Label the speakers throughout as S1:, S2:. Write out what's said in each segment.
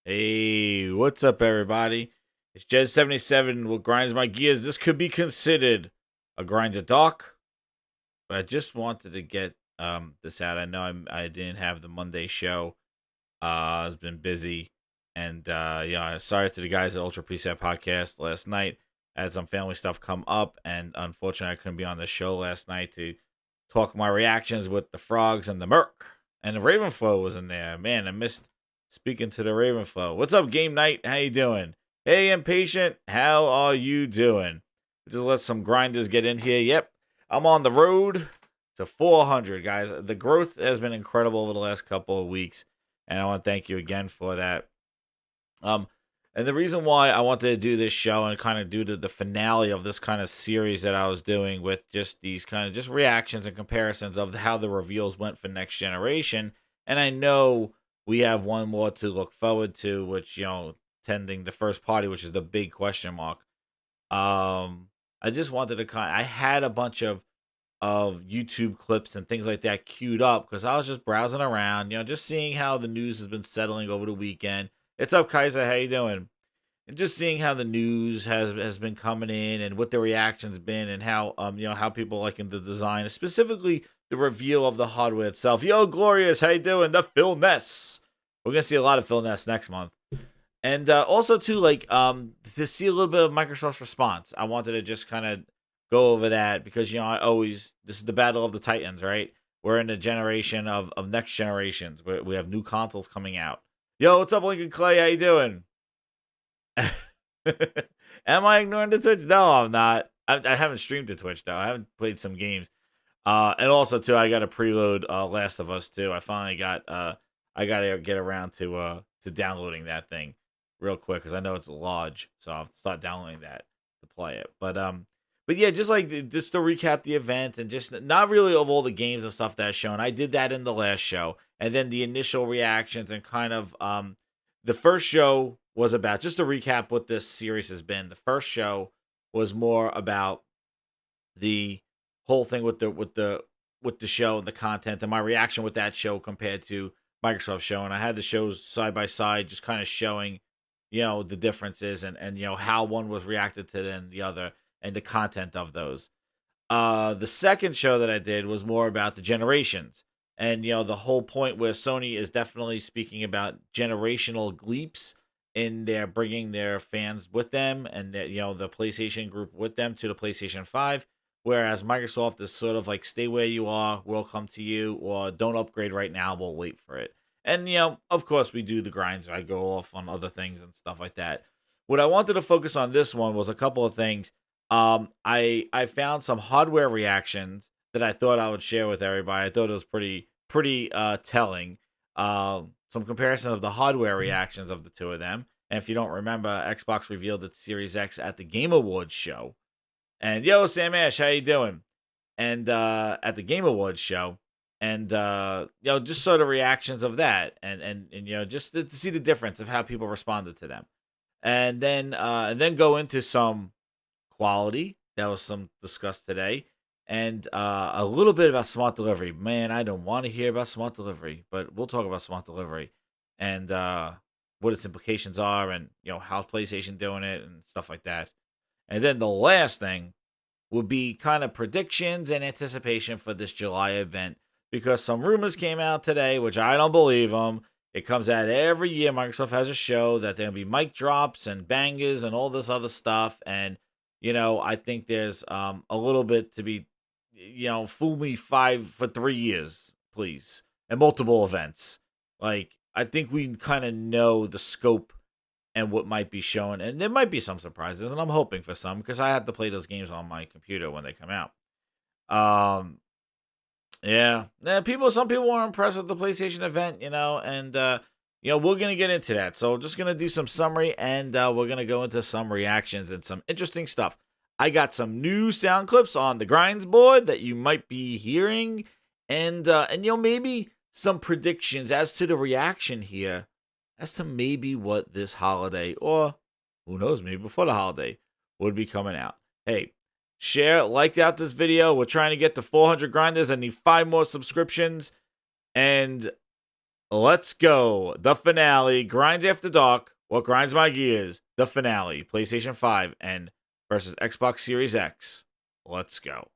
S1: Hey, what's up, everybody? It's Jez77 what grinds my gears. This could be considered a grind to talk, but I just wanted to get this out. I know I didn't have the Monday show. I've been busy, and yeah, sorry to the guys at Ultra Preset Podcast last night. I had some family stuff come up, and unfortunately, I couldn't be on the show last night to talk my reactions with the frogs and the Merc. And the Ravenflow was in there. Man, I missed speaking to the Ravenflow. What's up, Game Night? How you doing? Hey, Impatient, how are you doing? Just let some grinders get in here. Yep, I'm on the road to 400, guys. The growth has been incredible over the last couple of weeks, and I want to thank you again for that. Um, and the reason why I wanted to do this show and kind of do the finale of this kind of series that I was doing with just these kind of just reactions and comparisons of how the reveals went for next generation. And I know we have one more to look forward to, which, tending the first party, which is the big question mark. I just wanted to I had a bunch of YouTube clips and things like that queued up because I was just browsing around, just seeing how the news has been settling over the weekend. It's up, Kaiser. How you doing? And just seeing how the news has been coming in and what the reactions been and how how people liking the design, specifically the reveal of the hardware itself. Yo, Glorious, how you doing? The Phil Ness. We're gonna see a lot of Phil Ness next month. And also too, to see a little bit of Microsoft's response. I wanted to just kind of go over that because this is the battle of the Titans, right? We're in a generation of next generations where we have new consoles coming out. Yo, what's up, Lincoln Clay? How you doing? Am I ignoring the Twitch? No, I'm not. I haven't streamed to Twitch though. I haven't played some games. And also too, I got to preload Last of Us too. I finally got I gotta get around to downloading that thing real quick because I know it's large, so I'll have to start downloading that to play it. But yeah, just to recap the event and just not really of all the games and stuff that's shown. I did that in the last show, and then the initial reactions and kind of the first show was about, just to recap what this series has been. The first show was more about the whole thing with the show and the content and my reaction with that show compared to Microsoft show, and I had the shows side by side, just kind of showing, the differences and how one was reacted to than the other and the content of those. The second show that I did was more about the generations. And the whole point where Sony is definitely speaking about generational leaps in their bringing their fans with them and the PlayStation group with them to the PlayStation 5, whereas Microsoft is sort of like stay where you are, we'll come to you, or don't upgrade right now, we'll wait for it. And of course we do the grinds. I go off on other things and stuff like that. What I wanted to focus on this one was a couple of things. I found some hardware reactions that I thought I would share with everybody. I thought it was pretty telling. Some comparison of the hardware reactions of the two of them. And if you don't remember, Xbox revealed its Series X at the Game Awards show. And yo, Sam Ash, how you doing? And at the Game Awards show, and just sort of reactions of that, and just to see the difference of how people responded to them, and then go into some quality that was some discussed today, and a little bit about smart delivery. Man, I don't want to hear about smart delivery, but we'll talk about smart delivery and what its implications are, and how's PlayStation doing it and stuff like that. And then the last thing would be kind of predictions and anticipation for this July event because some rumors came out today, which I don't believe them. It comes out every year. Microsoft has a show that there'll be mic drops and bangers and all this other stuff. And, I think there's a little bit to be, fool me for 3 years, please, and multiple events. Like, I think we kind of know the scope and what might be shown, and there might be some surprises, and I'm hoping for some because I have to play those games on my computer when they come out. Yeah, some people were impressed with the PlayStation event, and we're gonna get into that. So just gonna do some summary, and we're gonna go into some reactions and some interesting stuff. I got some new sound clips on the grinds board that you might be hearing, and maybe some predictions as to the reaction here as to maybe what this holiday, or who knows, maybe before the holiday, would be coming out. Hey, share, like out this video. We're trying to get to 400 grinders. I need 5 more subscriptions. And Let's go. The finale. Grinds After Dark. What grinds my gears? The finale. PlayStation 5 and versus Xbox Series X. Let's go.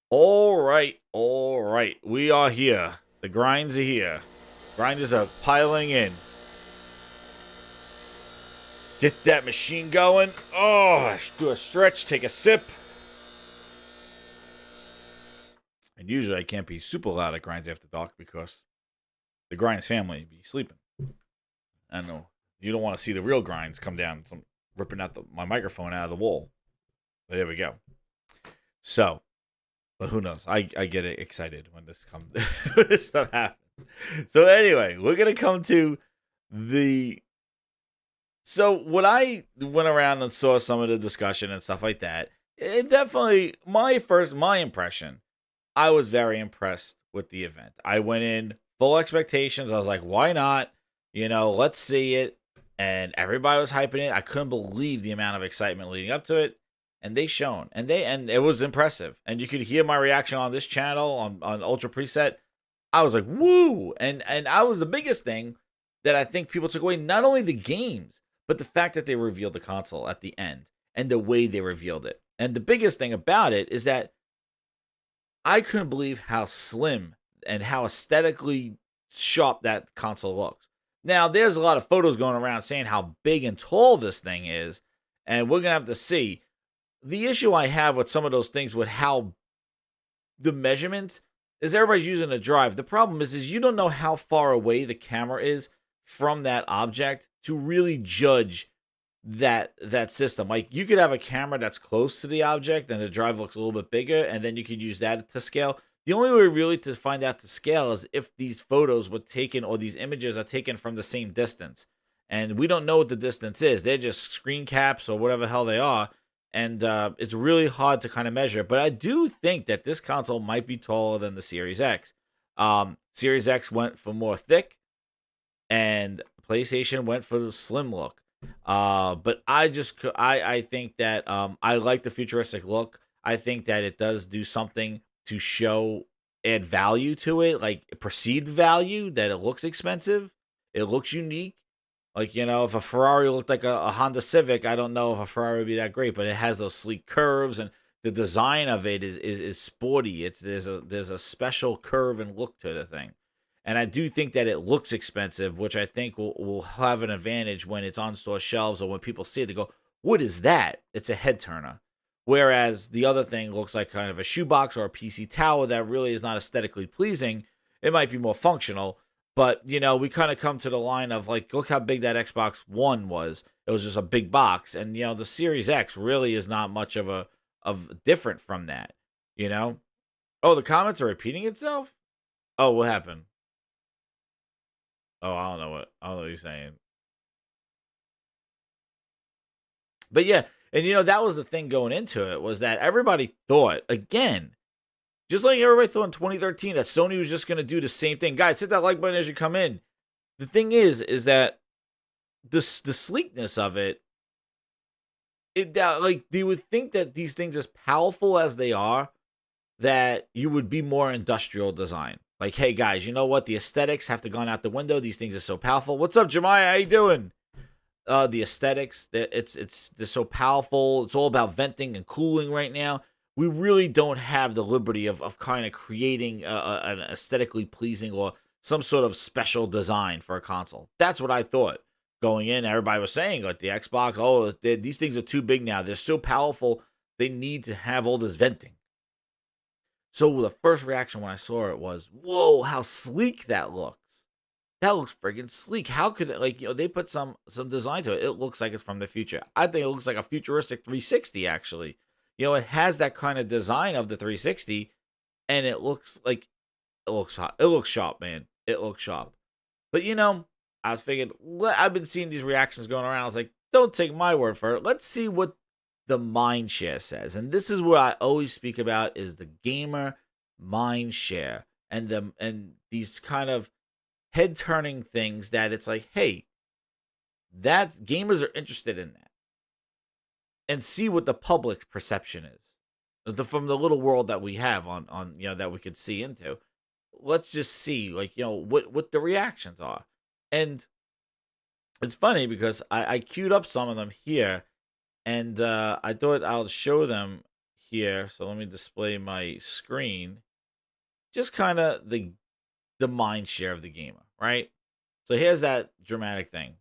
S1: All right, all right. We are here. The grinds are here. Grinders are piling in. Get that machine going. Oh, do a stretch, take a sip. And usually I can't be super loud at Grinds After Dark because the Grinds family be sleeping. I know you don't want to see the real Grinds come down, ripping out my microphone out of the wall. But there we go. So, but who knows? I get excited when this when this stuff happens. So anyway, we're gonna come to the. So when I went around and saw some of the discussion and stuff like that, it definitely my impression. I was very impressed with the event. I went in full expectations. I was like, why not? Let's see it. And everybody was hyping it. I couldn't believe the amount of excitement leading up to it. And they shone. And it was impressive. And you could hear my reaction on this channel on Ultra Preset. I was like, woo! And I was the biggest thing that I think people took away, not only the games, but the fact that they revealed the console at the end and the way they revealed it. And the biggest thing about it is that I couldn't believe how slim and how aesthetically sharp that console looks. Now, there's a lot of photos going around saying how big and tall this thing is, and we're going to have to see. The issue I have with some of those things with how the measurements is everybody's using a drive. The problem is you don't know how far away the camera is from that object to really judge that system. Like, you could have a camera that's close to the object and the drive looks a little bit bigger, and then you could use that to scale. The only way really to find out the scale is if these photos were taken or these images are taken from the same distance. And we don't know what the distance is. They're just screen caps or whatever the hell they are. And it's really hard to kind of measure. But I do think that this console might be taller than the Series X. Series X went for more thick, and PlayStation went for the slim look. But I think that I like the futuristic look. I think that it does do something to add value to it, like perceived value, that it looks expensive. It looks unique. Like, if a Ferrari looked like a Honda Civic, I don't know if a Ferrari would be that great, but it has those sleek curves, and the design of it is sporty. There's a special curve and look to the thing. And I do think that it looks expensive, which I think will have an advantage when it's on store shelves or when people see it. They go, what is that? It's a head turner. Whereas the other thing looks like kind of a shoebox or a PC tower that really is not aesthetically pleasing. It might be more functional. But, we kind of come to the line of, like, look how big that Xbox One was. It was just a big box. And, the Series X really is not much of different from that, Oh, the comments are repeating itself? Oh, what happened? Oh, I don't know what you're saying. But yeah, and that was the thing going into it, was that everybody thought, again, just like everybody thought in 2013, that Sony was just going to do the same thing. Guys, hit that like button as you come in. The thing is that the sleekness of it, like, they would think that these things, as powerful as they are, that you would be more industrial design. Like, hey guys, you know what? The aesthetics have to gone out the window. These things are so powerful. What's up, Jemiah? How you doing? The aesthetics, they're so powerful. It's all about venting and cooling right now. We really don't have the liberty of kind of creating an aesthetically pleasing or some sort of special design for a console. That's what I thought going in. Everybody was saying, like, the Xbox, these things are too big now. They're so powerful. They need to have all this venting. So the first reaction when I saw it was, whoa, how sleek that looks. That looks friggin' sleek. How could it, like, they put some design to it. It looks like it's from the future. I think it looks like a futuristic 360, actually. It has that kind of design of the 360, and it looks like, it looks hot. It looks sharp, man. It looks sharp. But, I was thinking, I've been seeing these reactions going around. I was like, don't take my word for it. Let's see what the mind share says. And this is what I always speak about, is the gamer mind share and these kind of head-turning things that it's like, hey, that gamers are interested in that, and see what the public perception is from the little world that we have on that we could see into. Let's just see, like, what the reactions are. And it's funny because I queued up some of them here, and I thought I'll show them here. So let me display my screen. Just kind of the mind share of the gamer, right? So here's that dramatic thing.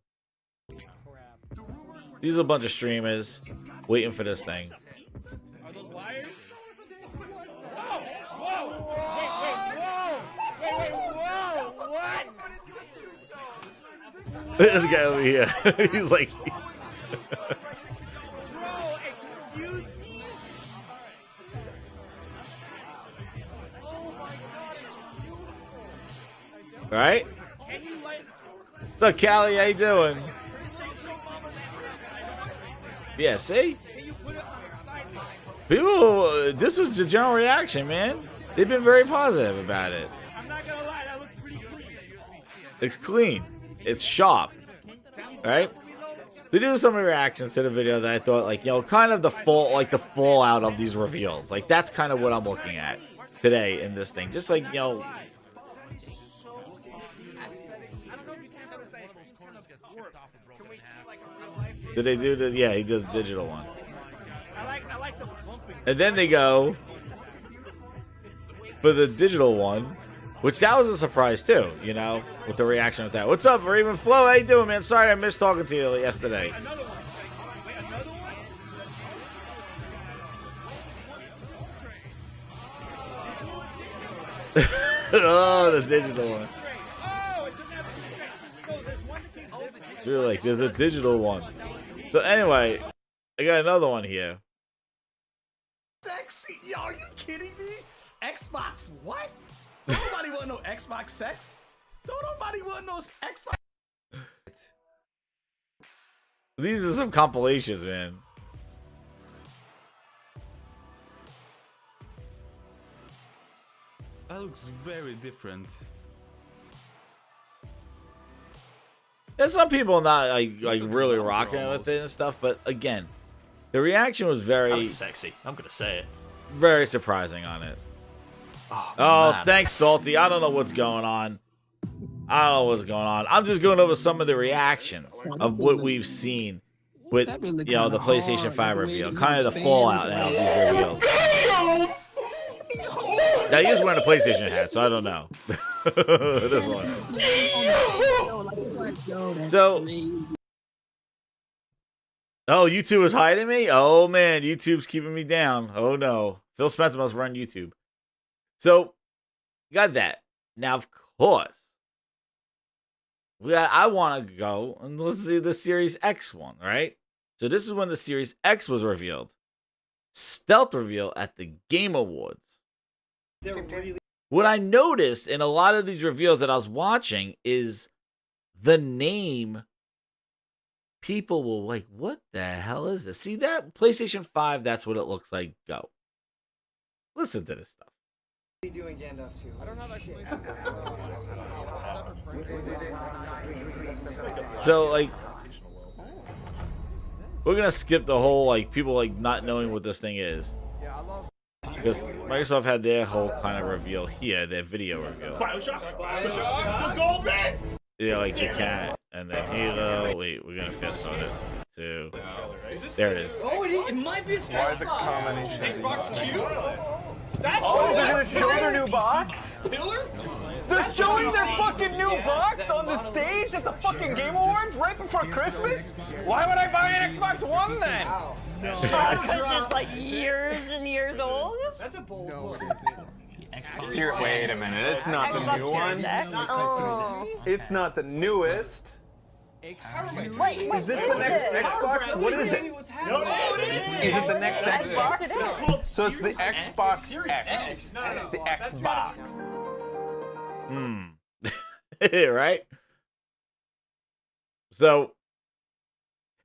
S1: These are a bunch of streamers waiting for this thing.
S2: Are those wires? Whoa! Whoa! What?
S1: This guy over here, he's like,
S2: Bro, excuse me.
S1: all right?
S2: And you like
S1: Look, Callie, how you doing? Yeah, see?
S2: can you put it on the side?
S1: People, this was the general reaction, man. They've been very positive about it.
S2: I'm not gonna lie, that looks pretty clean.
S1: It's clean. It's sharp. Right? They do some reactions to the video that I thought, like, kind of the fallout of these reveals. Like, that's kind of what I'm looking at today in this thing. Just like, did they do the? Yeah, he does the digital one.
S2: I like the bumping.
S1: And then they go for the digital one, which that was a surprise too, with the reaction with that. What's up, Raven Flo? How you doing, man? Sorry I missed talking to you yesterday.
S2: Another one. Wait, another one?
S1: Oh, the digital one.
S2: Oh, it doesn't have to be straight. No, there's one that came this.
S1: It's really like there's a digital one. So anyway, I got another one here.
S3: Sexy? Yo, are you kidding me? Xbox what? Nobody want no Xbox sex. Don't nobody want no Xbox.
S1: These are some compilations, man.
S4: That looks very different.
S1: There's some people not like really rocking it with it and stuff, but again, the reaction was
S5: That
S1: very,
S5: looks sexy. I'm gonna say it.
S1: very surprising on it.
S5: Oh,
S1: Oh,
S5: man.
S1: thanks, Salty. I don't know what's going on. I'm just going over some of the reactions of what we've seen with, the PlayStation 5 reveal. Kind of the fallout now of these reveals. Now, he is wearing a PlayStation hat, so I don't know. This one. So, oh, YouTube is hiding me? Oh, man, YouTube's keeping me down. Oh, no. Phil Spencer must run YouTube. So, got that. Now, of course, I want to go and let's see the Series X one, right? So, this is when the Series X was revealed. Stealth reveal at the Game Awards. What I noticed in a lot of these reveals that I was watching is the name. People will like, what the hell is this? See that? PlayStation 5, that's what it looks like. Go. Listen to this stuff.
S6: What are you doing Gandalf too? I don't have actually.
S1: So, like, we're going to skip the whole, like, people, like, not knowing what this thing is. Because Microsoft had their whole kind of reveal here, their video reveal.
S2: The gold man.
S1: Yeah, like the cat, and then Halo. Wait, we're gonna fast forward it to. There it is.
S2: Oh, it might be a Xbox.
S6: the combination?
S2: Xbox Q. That's
S6: Oh, they're gonna show their new box?
S2: Pillar.
S6: They're showing their fucking new box on the stage at the fucking Game Awards right before Christmas? Why would I buy an Xbox One then?
S7: Because it's like years and years old.
S2: That's a bold move.
S6: Wait a minute, it's not the
S7: Xbox
S6: new
S7: Series
S6: one.
S7: X? Oh.
S6: It's not the newest.
S7: Wait,
S6: Is this the next Xbox? What is it? Is it the next Xbox?
S7: It is.
S6: So it's the Xbox X. The Xbox.
S1: Right? So,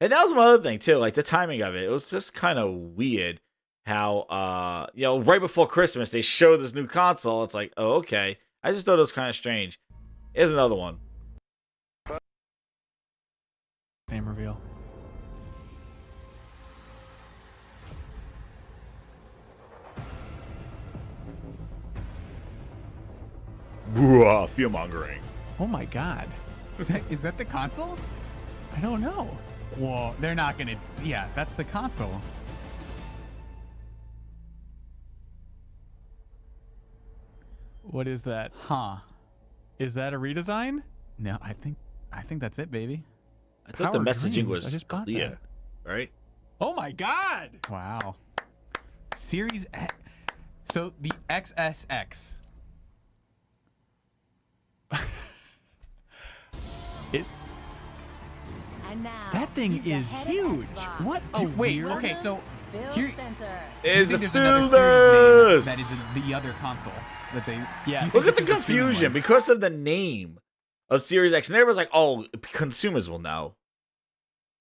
S1: and that was my other thing too, like the timing of it. It was just kind of weird how, right before Christmas, they show this new console. It's like, oh, okay. I just thought it was kind of strange. Here's another one.
S8: Name reveal.
S1: Fear mongering.
S8: Oh my god.
S9: Is that the console?
S8: I don't know.
S9: Whoa, they're not gonna. Yeah, that's the console.
S8: What is that?
S9: Huh?
S8: Is that a redesign?
S9: No, I think that's it, baby.
S1: I thought the
S8: Power
S1: messaging
S8: Dreams. I
S1: was
S8: just bought
S1: clear, right?
S8: Oh my god!
S9: Wow. Series X. So the XSX.
S8: It
S10: And now,
S8: that thing
S10: he's the
S8: is
S10: head of
S8: huge.
S10: Xbox.
S8: What a
S9: Wait,
S8: weird.
S9: okay, so
S10: Phil
S9: here,
S10: Spencer.
S9: do you
S1: Is
S9: think
S1: the
S9: there's another series name that is the other console that they?
S8: Yeah.
S9: you
S1: Look
S9: think
S1: at the
S9: this is streaming
S1: confusion
S9: one?
S1: because of the name of Series X. And everyone's like, oh, consumers will know.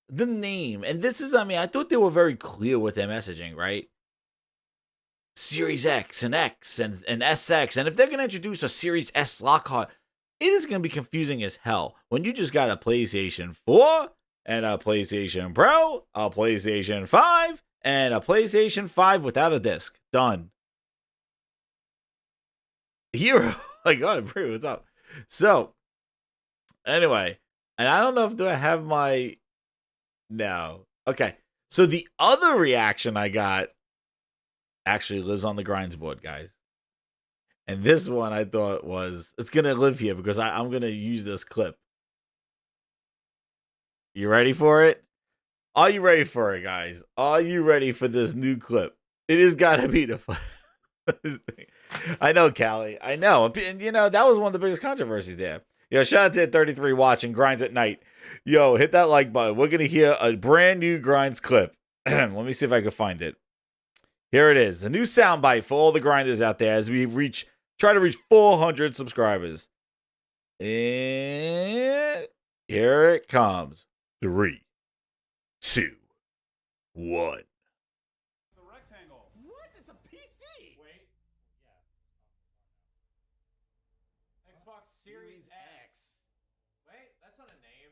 S1: The name. And this is, I mean, I thought they were very clear with their messaging, right? Series X and SX. And if they're going to introduce a Series S Lockhart, it is going to be confusing as hell when you just got a PlayStation 4 and a PlayStation Pro, a PlayStation 5, and a PlayStation 5 without a disc. Done. Hero. My God, Brie, what's up? So, anyway, and I don't know if do I have my... No. Okay. So the other reaction I got actually lives on the grinds board, guys. And this one I thought was... It's going to live here because I'm going to use this clip. You ready for it? Are you ready for it, guys? Are you ready for this new clip? It has got to be the... I know, Callie. I know. And, you know, that was one of the biggest controversies there. Yo, shout out to 33 watching Grinds at Night. Yo, hit that like button. We're going to hear a brand new Grinds clip. Let me see if I can find it. Here it is. A new soundbite for all the grinders out there as we try to reach 400 subscribers. And here it comes. 3, 2, 1.
S3: What? It's a PC. Wait. Yeah. Xbox Series X. Wait, that's not a name.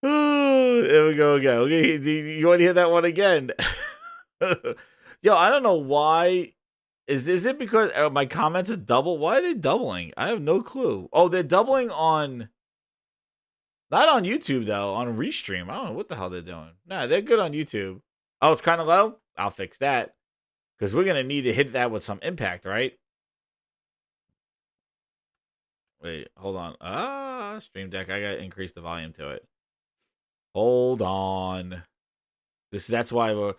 S1: Oh, there we go again. Okay, you want to hear that one again? Yo, I don't know why. Is it because my comments are double? Why are they doubling? I have no clue. Oh, they're doubling on... Not on YouTube, though. On Restream. I don't know what the hell they're doing. Nah, they're good on YouTube. Oh, it's kind of low? I'll fix that. Because we're going to need to hit that with some impact, right? Wait, hold on. Stream Deck. I got to increase the volume to it. Hold on. That's why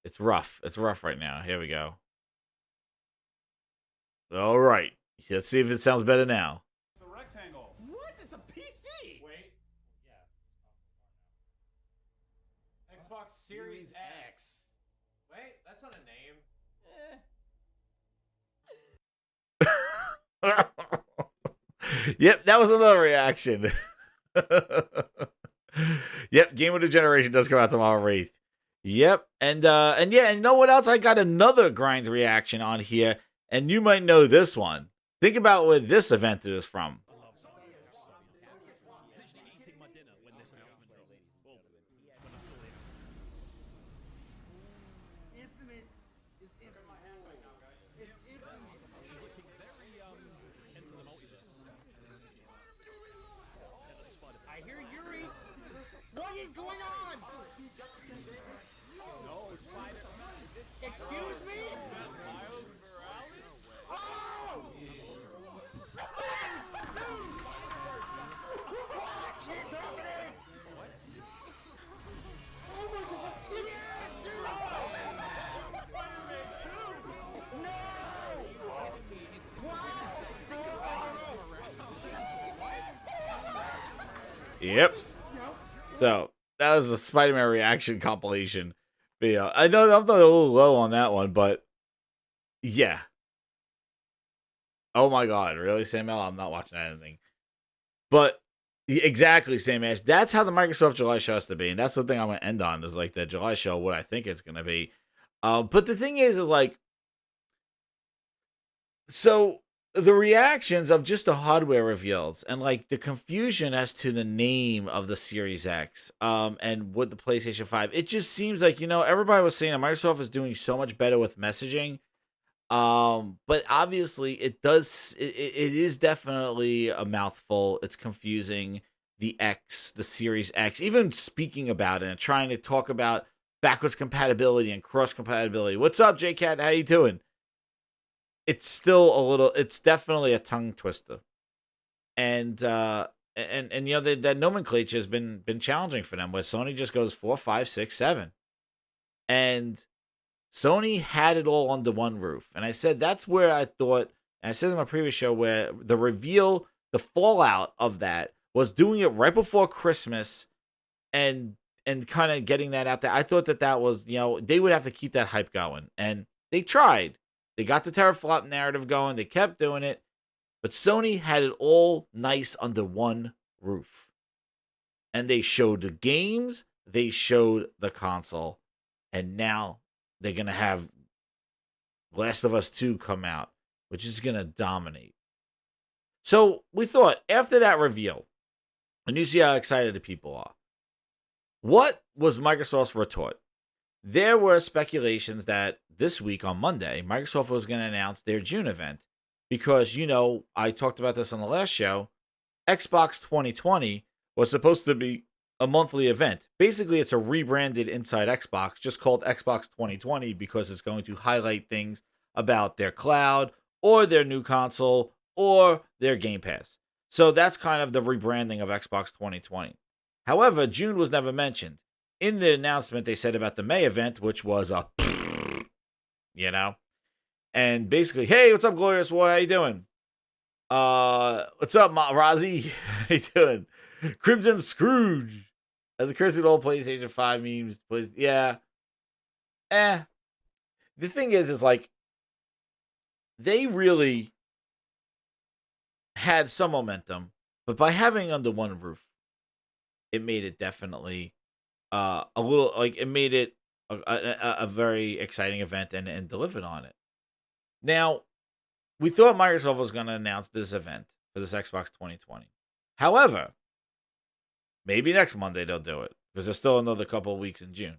S1: it's rough. It's rough right now. Here we go. All right. Let's see if it sounds better now.
S3: The rectangle. What? It's a PC. Wait. Yeah. Xbox Series X. Wait, that's not a name.
S1: Yep, that was another reaction. Yep, Game of the Generation does come out tomorrow, Wraith. Yep, and yeah, and you know what else? I got another grind reaction on here, and you might know this one. Think about where this event is from.
S2: I hear Yuri. What is going on? No, excuse me? Oh! What's happening? Oh my god! Yes, dude! No!
S1: Yep. So that was the Spider-Man reaction compilation video. I know I'm a little low on that one, but yeah. Oh my god, really, Samuel? I'm not watching anything. But Exactly, same Ash. That's how the Microsoft July show has to be, and that's the thing I'm gonna end on is like the July show, what I think it's gonna be. But the thing is like, so the reactions of just the hardware reveals and like the confusion as to the name of the Series X, and with the PlayStation 5, it just seems like everybody was saying that Microsoft is doing so much better with messaging. But obviously it is definitely a mouthful. It's confusing. The Series X, even speaking about it and trying to talk about backwards compatibility and cross compatibility. What's up, JCat? How you doing? It's definitely a tongue twister. And that nomenclature has been challenging for them, where Sony just goes 4, 5, 6, 7. And Sony had it all under one roof. And I said that's where I thought, and I said in my previous show, where the reveal, the fallout of that was doing it right before Christmas and kind of getting that out there. I thought that was, they would have to keep that hype going. And they tried. They got the teraflop narrative going. They kept doing it. But Sony had it all nice under one roof. And they showed the games. They showed the console. And now they're going to have Last of Us 2 come out, which is going to dominate. So we thought, after that reveal, and you see how excited the people are, what was Microsoft's retort? There were speculations that this week on Monday, Microsoft was going to announce their June event because, I talked about this on the last show. Xbox 2020 was supposed to be a monthly event. Basically, it's a rebranded Inside Xbox, just called Xbox 2020 because it's going to highlight things about their cloud or their new console or their Game Pass. So that's kind of the rebranding of Xbox 2020. However, June was never mentioned. In the announcement, they said about the May event, which was a, and basically, hey, what's up, Glorious Boy? How you doing? What's up, Rozzy? How you doing? Crimson Scrooge. As a courtesy of old PlayStation 5 memes, yeah. The thing is like, they really had some momentum, but by having under one roof, it made it definitely a little, like, it made it a very exciting event and delivered on it. Now, we thought Microsoft was going to announce this event for this Xbox 2020. However, maybe next Monday they'll do it because there's still another couple of weeks in June.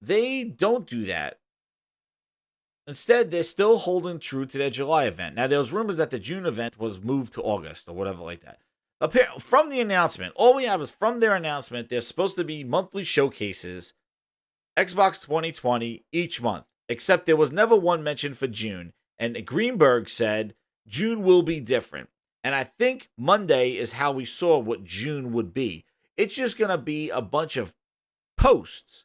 S1: They don't do that. Instead, they're still holding true to their July event. Now, there was rumors that the June event was moved to August or whatever like that. From the announcement, all we have is from their announcement, there's supposed to be monthly showcases, Xbox 2020 each month, except there was never one mentioned for June. And Greenberg said June will be different. And I think Monday is how we saw what June would be. It's just going to be a bunch of posts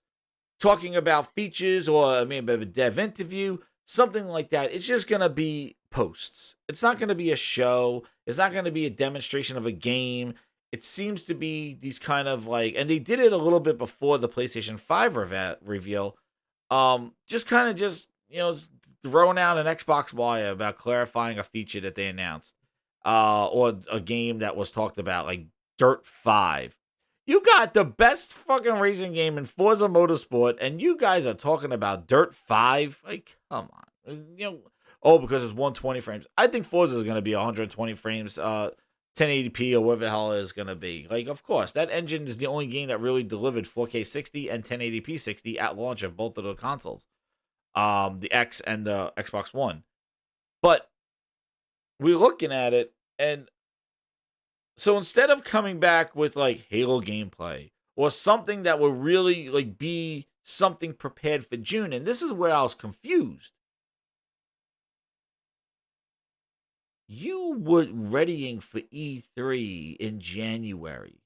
S1: talking about features or a dev interview, something like that. It's just going to be posts. It's not going to be a show. It's not going to be a demonstration of a game. It seems to be these kind of like, and they did it a little bit before the PlayStation 5 reveal. Just throwing out an Xbox wire about clarifying a feature that they announced. Or a game that was talked about, like Dirt 5. You got the best fucking racing game in Forza Motorsport, and you guys are talking about Dirt 5? Like, come on. Because it's 120 frames. I think Forza is going to be 120 frames, 1080p or whatever the hell it is going to be. Like, of course, that engine is the only game that really delivered 4K 60 and 1080p 60 at launch of both of the consoles. The X and the Xbox One. But we're looking at it, and so instead of coming back with like Halo gameplay or something that would really like be something prepared for June, and this is where I was confused. You were readying for E3 in January.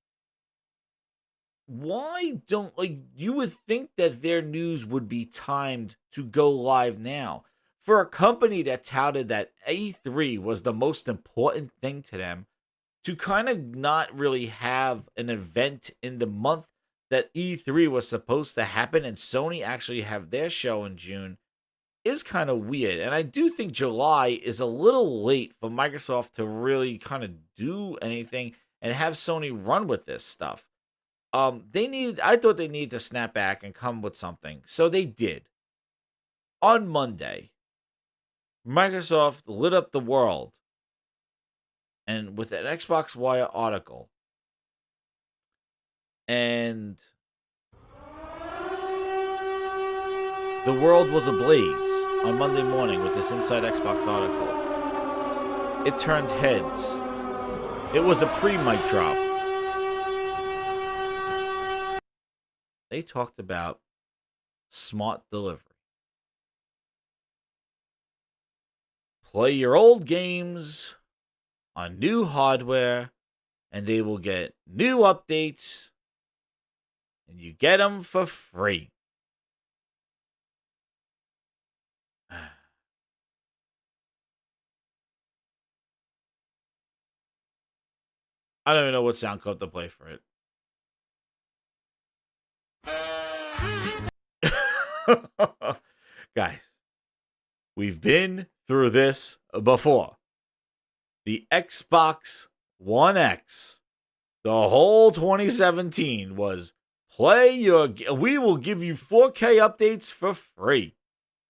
S1: Why don't, you would think that their news would be timed to go live now. For a company that touted that E3 was the most important thing to them, to kind of not really have an event in the month that E3 was supposed to happen and Sony actually have their show in June, is kind of weird. And I do think July is a little late for Microsoft to really kind of do anything and have Sony run with this stuff. I thought they needed to snap back and come with something. So they did. On Monday, Microsoft lit up the world and with an Xbox Wire article. And the world was ablaze on Monday morning with this Inside Xbox article. It turned heads. It was a pre-mic drop. They talked about smart delivery. Play your old games on new hardware, and they will get new updates, and you get them for free. I don't even know what sound code to play for it. Guys, we've been through this before. The Xbox One X, the whole 2017 was we will give you 4K updates for free.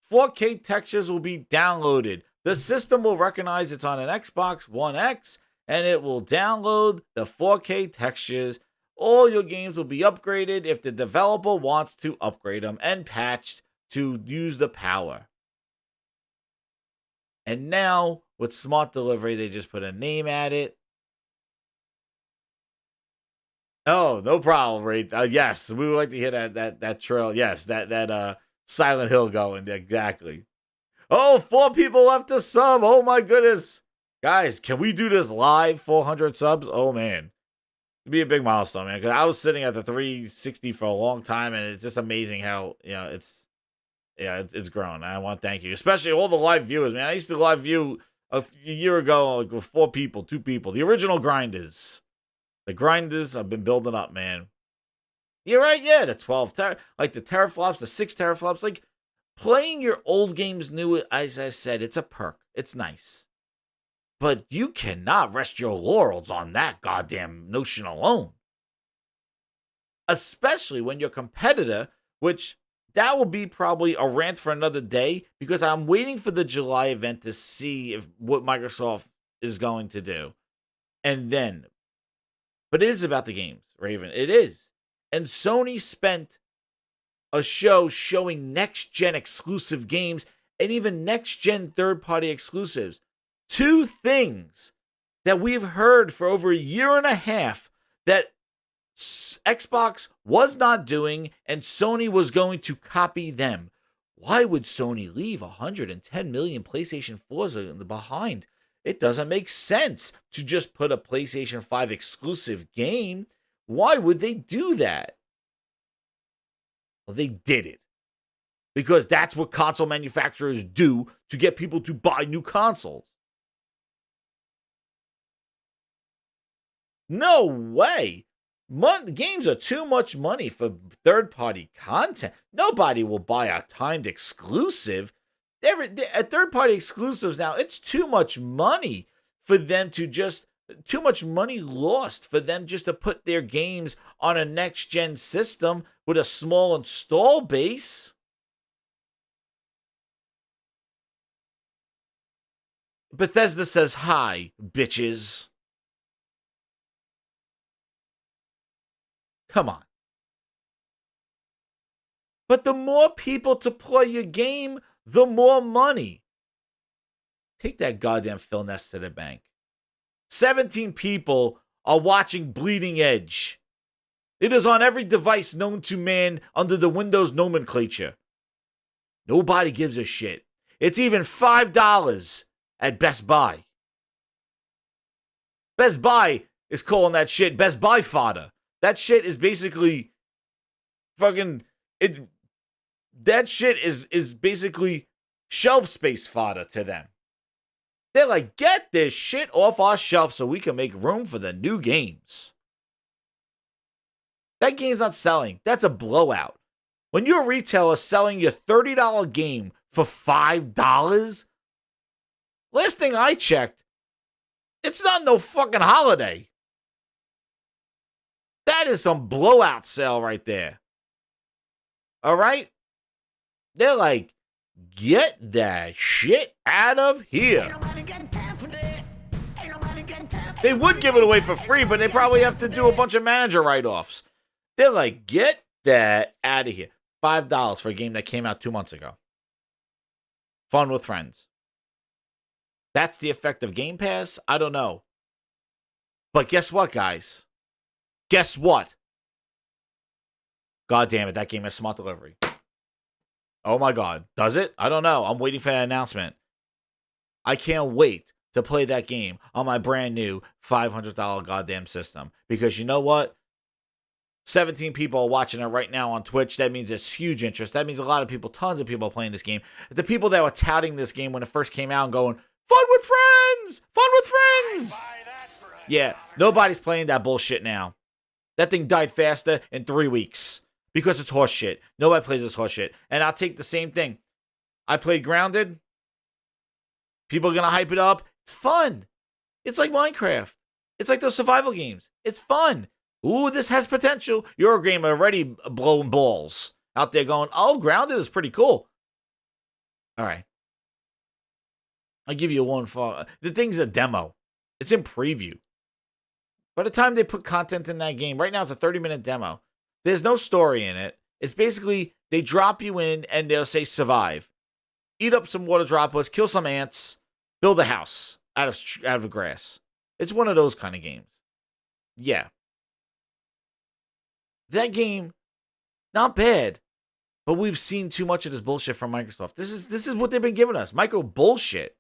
S1: 4K textures will be downloaded. The system will recognize it's on an Xbox One X, and it will download the 4K textures. All your games will be upgraded if the developer wants to upgrade them and patched to use the power. And now, with smart delivery, they just put a name at it. Oh, no problem, Ray. Yes, we would like to hear that trail. Yes, that Silent Hill going. Exactly. Oh, 4 people left to sub. Oh, my goodness. Guys, can we do this live? 400 subs? Oh, man. It'd be a big milestone, man. Because I was sitting at the 360 for a long time, and it's just amazing how, it's grown. I want to thank you. Especially all the live viewers, man. I used to live view a year ago like with 4 people, 2 people. The original grinders. The grinders have been building up, man. You're right, yeah. The 12, like the teraflops, the 6 teraflops. Like, playing your old games new, as I said, it's a perk. It's nice. But you cannot rest your laurels on that goddamn notion alone. Especially when your competitor, which that will be probably a rant for another day, because I'm waiting for the July event to see what Microsoft is going to do. And then, but it is about the games, Raven. It is. And Sony spent a show showing next-gen exclusive games and even next-gen third-party exclusives. 2 things that we've heard for over a year and a half that Xbox was not doing and Sony was going to copy them. Why would Sony leave 110 million PlayStation 4s behind? It doesn't make sense to just put a PlayStation 5 exclusive game. Why would they do that? Well, they did it. Because that's what console manufacturers do to get people to buy new consoles. No way. Games are too much money for third-party content. Nobody will buy a timed exclusive. Third-party exclusives now, it's too much money for them to just... Too much money lost for them just to put their games on a next-gen system with a small install base. Bethesda says hi, bitches. Come on. But the more people to play your game, the more money. Take that goddamn Phil Ness to the bank. 17 people are watching Bleeding Edge. It is on every device known to man under the Windows nomenclature. Nobody gives a shit. It's even $5 at Best Buy. Best Buy is calling that shit Best Buy fodder. That shit is basically fucking it. That shit is basically shelf space fodder to them. They're like, get this shit off our shelf so we can make room for the new games. That game's not selling. That's a blowout. When you're a retailer selling your $30 game for $5? Last thing I checked, it's not no fucking holiday. That is some blowout sale right there. All right? They're like, get that shit out of here. They would give it away for free, but they probably have to do a bunch of manager write-offs. They're like, get that out of here. $5 for a game that came out 2 months ago. Fun with friends. That's the effect of Game Pass? I don't know. But guess what, guys? Guess what? God damn it, that game has smart delivery. Oh my God. Does it? I don't know. I'm waiting for that announcement. I can't wait to play that game on my brand new $500 goddamn system. Because you know what? 17 people are watching it right now on Twitch. That means it's huge interest. That means a lot of people, tons of people are playing this game. The people that were touting this game when it first came out and going, fun with friends! Fun with friends! Yeah, nobody's playing that bullshit now. That thing died faster in 3 weeks because it's horse shit. Nobody plays this horse shit. And I'll take the same thing. I played Grounded. People are going to hype it up. It's fun. It's like Minecraft. It's like those survival games. It's fun. Ooh, this has potential. Your game already blowing balls out there going, oh, Grounded is pretty cool. All right. I'll give you one for the thing's a demo. It's in preview. By the time they put content in that game, right now it's a 30-minute demo. There's no story in it. It's basically they drop you in and they'll say survive. Eat up some water droplets, kill some ants, build a house out of grass. It's one of those kind of games. Yeah. That game, not bad. But we've seen too much of this bullshit from Microsoft. This is what they've been giving us. Micro bullshit.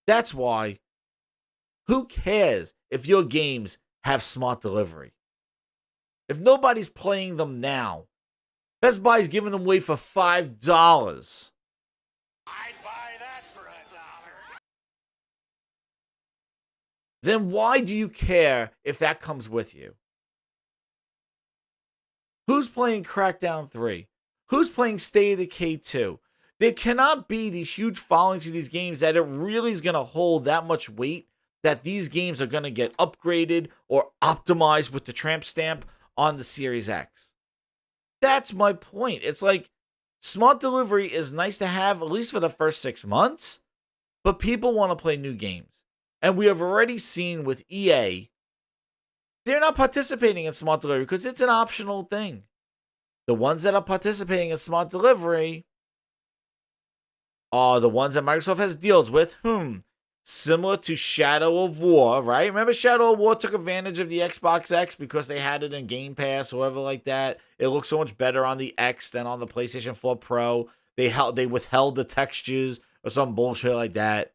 S1: That's why. Who cares if your games have smart delivery? If nobody's playing them now, Best Buy's giving them away for $5.
S2: I'd buy that for $1.
S1: Then why do you care if that comes with you? Who's playing Crackdown 3? Who's playing State of Decay 2? There cannot be these huge followings of these games that it really is going to hold that much weight that these games are going to get upgraded or optimized with the tramp stamp on the Series X. That's my point. It's like smart delivery is nice to have, at least for the first 6 months, but people want to play new games. And we have already seen with EA, they're not participating in smart delivery because it's an optional thing. The ones that are participating in smart delivery are the ones that Microsoft has deals with. Similar to Shadow of War, right? Remember Shadow of War took advantage of the Xbox X because they had it in Game Pass or whatever like that. It looks so much better on the X than on the PlayStation 4 Pro. They withheld the textures or some bullshit like that.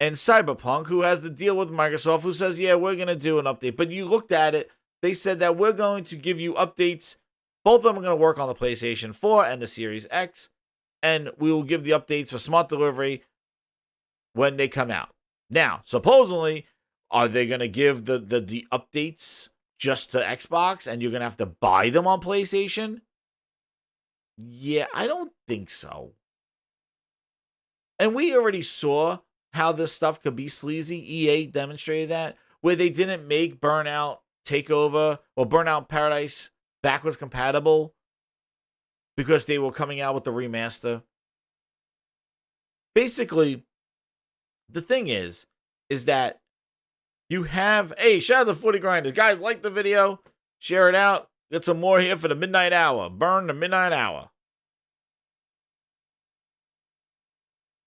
S1: And Cyberpunk, who has the deal with Microsoft, who says, yeah, we're going to do an update. But you looked at it, they said that we're going to give you updates. Both of them are going to work on the PlayStation 4 and the Series X. And we will give the updates for smart delivery when they come out. Now, supposedly, are they going to give the updates just to Xbox and you're going to have to buy them on PlayStation? Yeah, I don't think so. And we already saw how this stuff could be sleazy. EA demonstrated that, where they didn't make Burnout Takeover or Burnout Paradise backwards compatible because they were coming out with the remaster. Basically, the thing is that you have, hey, shout out to 40 Grinders. Guys, like the video, share it out. Get some more here for the midnight hour. Burn the midnight hour.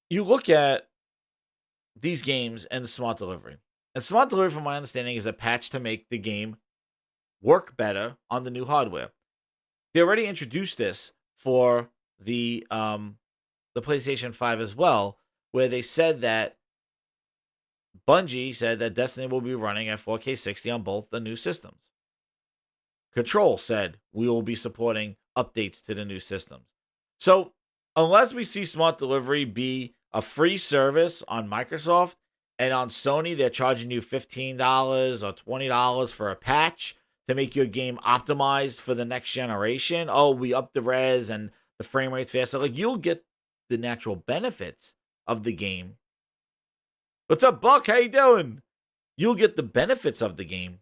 S1: You look at these games and the smart delivery. And smart delivery, from my understanding, is a patch to make the game work better on the new hardware. They already introduced this for the PlayStation 5 as well, where they said that Bungie said that Destiny will be running at 4K 60 on both the new systems. Control said we will be supporting updates to the new systems. So, unless we see smart delivery be a free service on Microsoft, and on Sony they're charging you $15 or $20 for a patch to make your game optimized for the next generation. Oh, we upped the res and the frame rate's faster. Like, you'll get the natural benefits of the game. What's up, Buck? How you doing? You'll get the benefits of the game,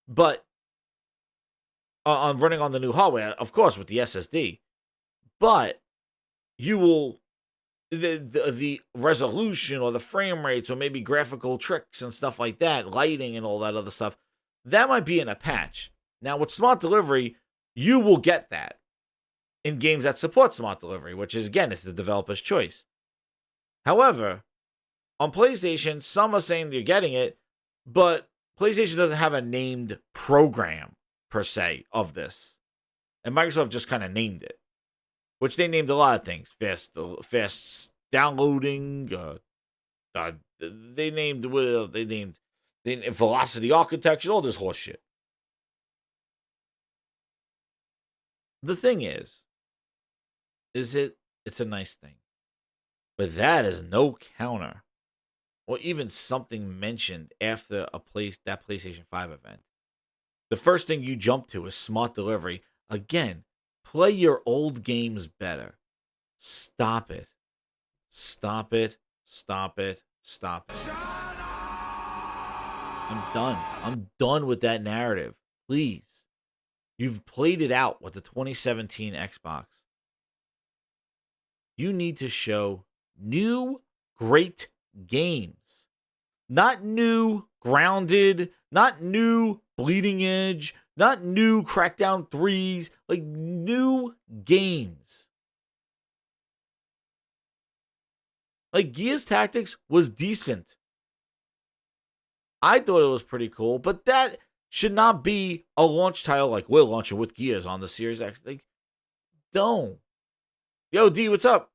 S1: but on running on the new hardware, of course, with the SSD. But you will the resolution or the frame rates or maybe graphical tricks and stuff like that, lighting and all that other stuff, that might be in a patch. Now, with smart delivery, you will get that in games that support smart delivery, which is, again, it's the developer's choice. However, on PlayStation, some are saying you're getting it, but PlayStation doesn't have a named program, per se, of this. And Microsoft just kind of named it, which they named a lot of things. Fast downloading. They named velocity architecture, all this horse shit. The thing is it's a nice thing. But that is no counter, or even something mentioned after that PlayStation 5 event. The first thing you jump to is smart delivery. Again, play your old games better. Stop it. Stop it. Stop it. Stop it. I'm done. I'm done with that narrative. Please. You've played it out with the 2017 Xbox. You need to show new, great games. Not new, grounded, not new, bleeding edge, not new Crackdown 3s, like new games. Like Gears Tactics was decent. I thought it was pretty cool, but that should not be a launch title like we're launching with Gears on the Series X. Like, don't. Yo, D, what's up?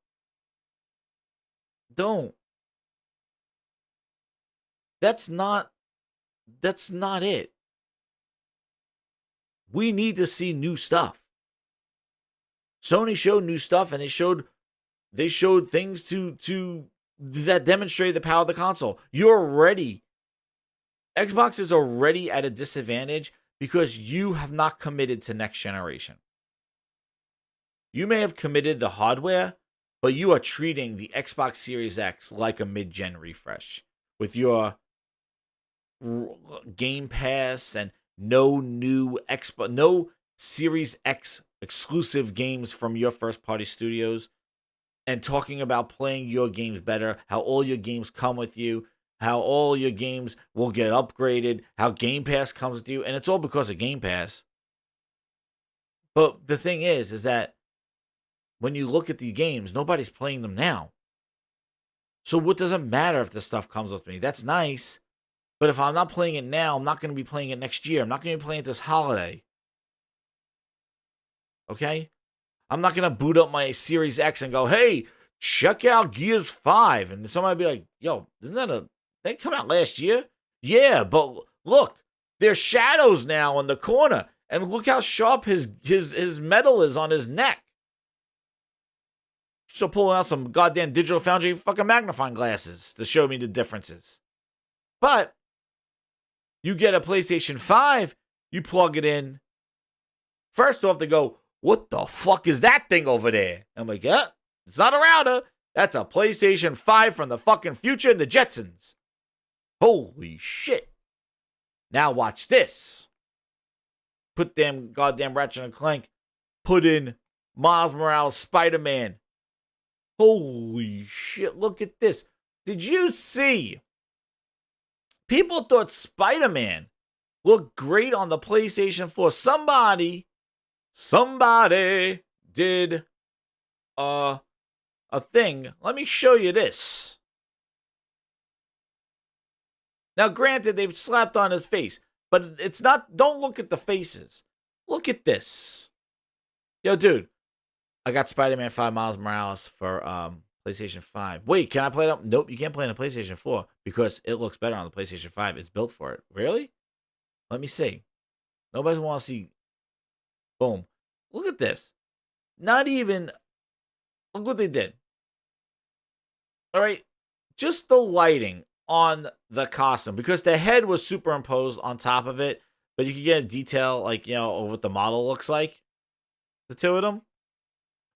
S1: Don't. That's not it. We need to see new stuff. Sony showed new stuff, and they showed things to that demonstrate the power of the console. Xbox is already at a disadvantage because you have not committed to next generation. You may have committed the hardware, but you are treating the Xbox Series X like a mid-gen refresh with your Game Pass and no Series X exclusive games from your first-party studios, and talking about playing your games better, how all your games come with you, how all your games will get upgraded, how Game Pass comes with you, and it's all because of Game Pass. But the thing is that when you look at the games, nobody's playing them now. So what does it matter if this stuff comes with me? That's nice. But if I'm not playing it now, I'm not going to be playing it next year. I'm not going to be playing it this holiday. Okay? I'm not going to boot up my Series X and go, hey, check out Gears 5. And somebody be like, yo, they come out last year? Yeah, but look, there's shadows now in the corner. And look how sharp his metal is on his neck. So pulling out some goddamn Digital Foundry fucking magnifying glasses to show me the differences. But you get a PlayStation 5, you plug it in. First off, they go, what the fuck is that thing over there? I'm like, yeah, it's not a router. That's a PlayStation 5 from the fucking future and the Jetsons. Holy shit. Now watch this. Put them goddamn Ratchet and Clank. Put in Miles Morales Spider-Man. Holy shit, look at this. Did you see? People thought Spider-Man looked great on the PlayStation 4. Somebody did a thing. Let me show you this. Now, granted, they've slapped on his face, but it's not, don't look at the faces. Look at this. Yo, dude, I got Spider-Man 5 Miles Morales for PlayStation 5. Wait, can I play it up? Nope, you can't play it on the PlayStation 4 because it looks better on the PlayStation 5. It's built for it. Really? Let me see. Nobody wants to see. Boom. Look at this. Not even. Look what they did. All right. Just the lighting on the costume, because the head was superimposed on top of it, but you can get a detail, like, of what the model looks like. The two of them.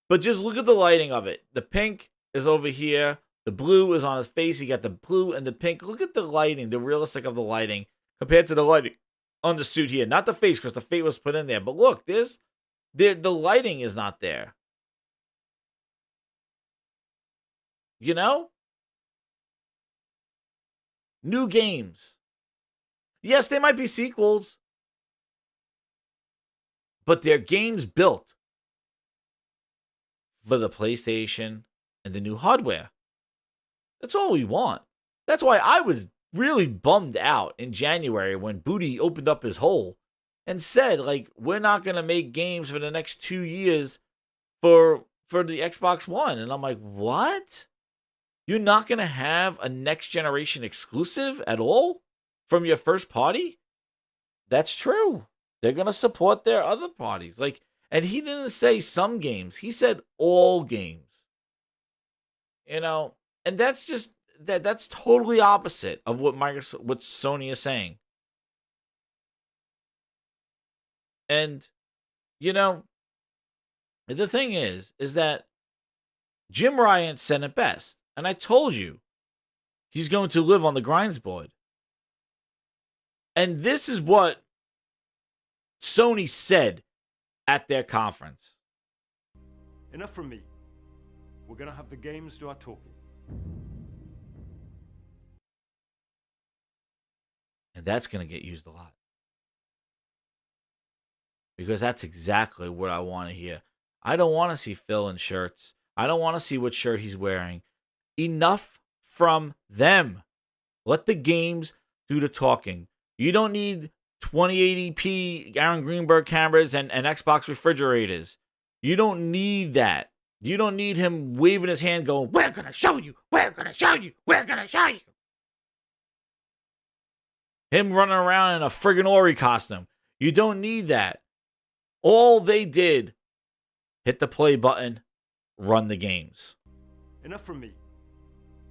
S1: But just look at the lighting of it. The pink is over here. The blue is on his face. You got the blue and the pink. Look at the lighting, the realistic of the lighting compared to the lighting on the suit here. Not the face, because the face was put in there. But look, the lighting is not there. You know? New games. Yes, they might be sequels, but they're games built for the PlayStation and the new hardware. That's all we want. That's why I was really bummed out in January when Booty opened up his hole and said, like, we're not going to make games for the next 2 years for the Xbox One. And I'm like, what? You're not going to have a next generation exclusive at all from your first party? That's true. They're going to support their other parties. Like, and he didn't say some games. He said all games. You know, and that's just that's totally opposite of what Sony is saying. And you know, the thing is that Jim Ryan said it best. And I told you, he's going to live on the grinds board. And this is what Sony said at their conference.
S11: Enough from me. We're going to have the games do our talking.
S1: And that's going to get used a lot. Because that's exactly what I want to hear. I don't want to see Phil in shirts. I don't want to see what shirt he's wearing. Enough from them. Let the games do the talking. You don't need 2080p Aaron Greenberg cameras and Xbox refrigerators. You don't need that. You don't need him waving his hand going, we're going to show you, we're going to show you, we're going to show you. Him running around in a friggin' Ori costume. You don't need that. All they did, hit the play button, run the games.
S11: Enough from me.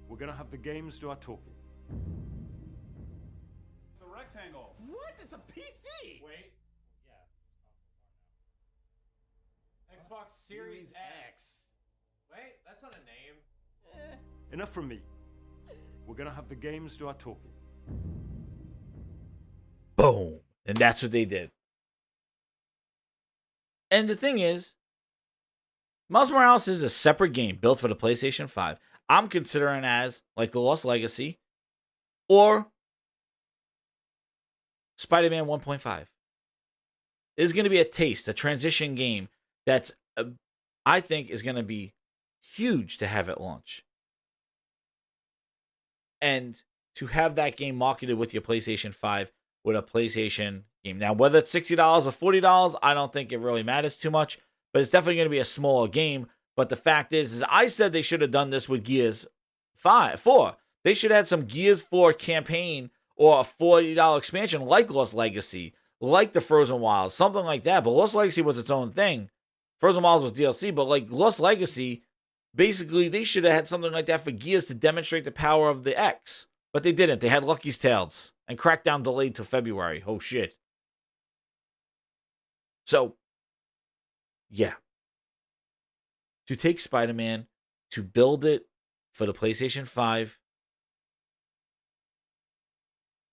S11: We're going to have the games do our talking.
S2: The rectangle. What? It's a PC. Wait. Yeah. Xbox Series X. Wait, that's not a name.
S11: Enough from me. We're going to have the games do our talking.
S1: Boom. And that's what they did. And the thing is, Miles Morales is a separate game built for the PlayStation 5. I'm considering as like the Lost Legacy or Spider-Man 1.5. It's going to be a taste, a transition game that's, I think, is going to be huge to have at launch. And to have that game marketed with your PlayStation 5 with a PlayStation game. Now, whether it's $60 or $40, I don't think it really matters too much, but it's definitely going to be a smaller game. But the fact is I said they should have done this with Gears 4. They should have had some Gears 4 campaign or a $40 expansion like Lost Legacy, like the Frozen Wilds, something like that. But Lost Legacy was its own thing. Frozen Wilds was DLC, but like Lost Legacy, basically they should have had something like that for Gears to demonstrate the power of the X. But they didn't. They had Lucky's Tales and Crackdown delayed till February. Oh shit. So, yeah. To take Spider-Man, to build it for the PlayStation 5,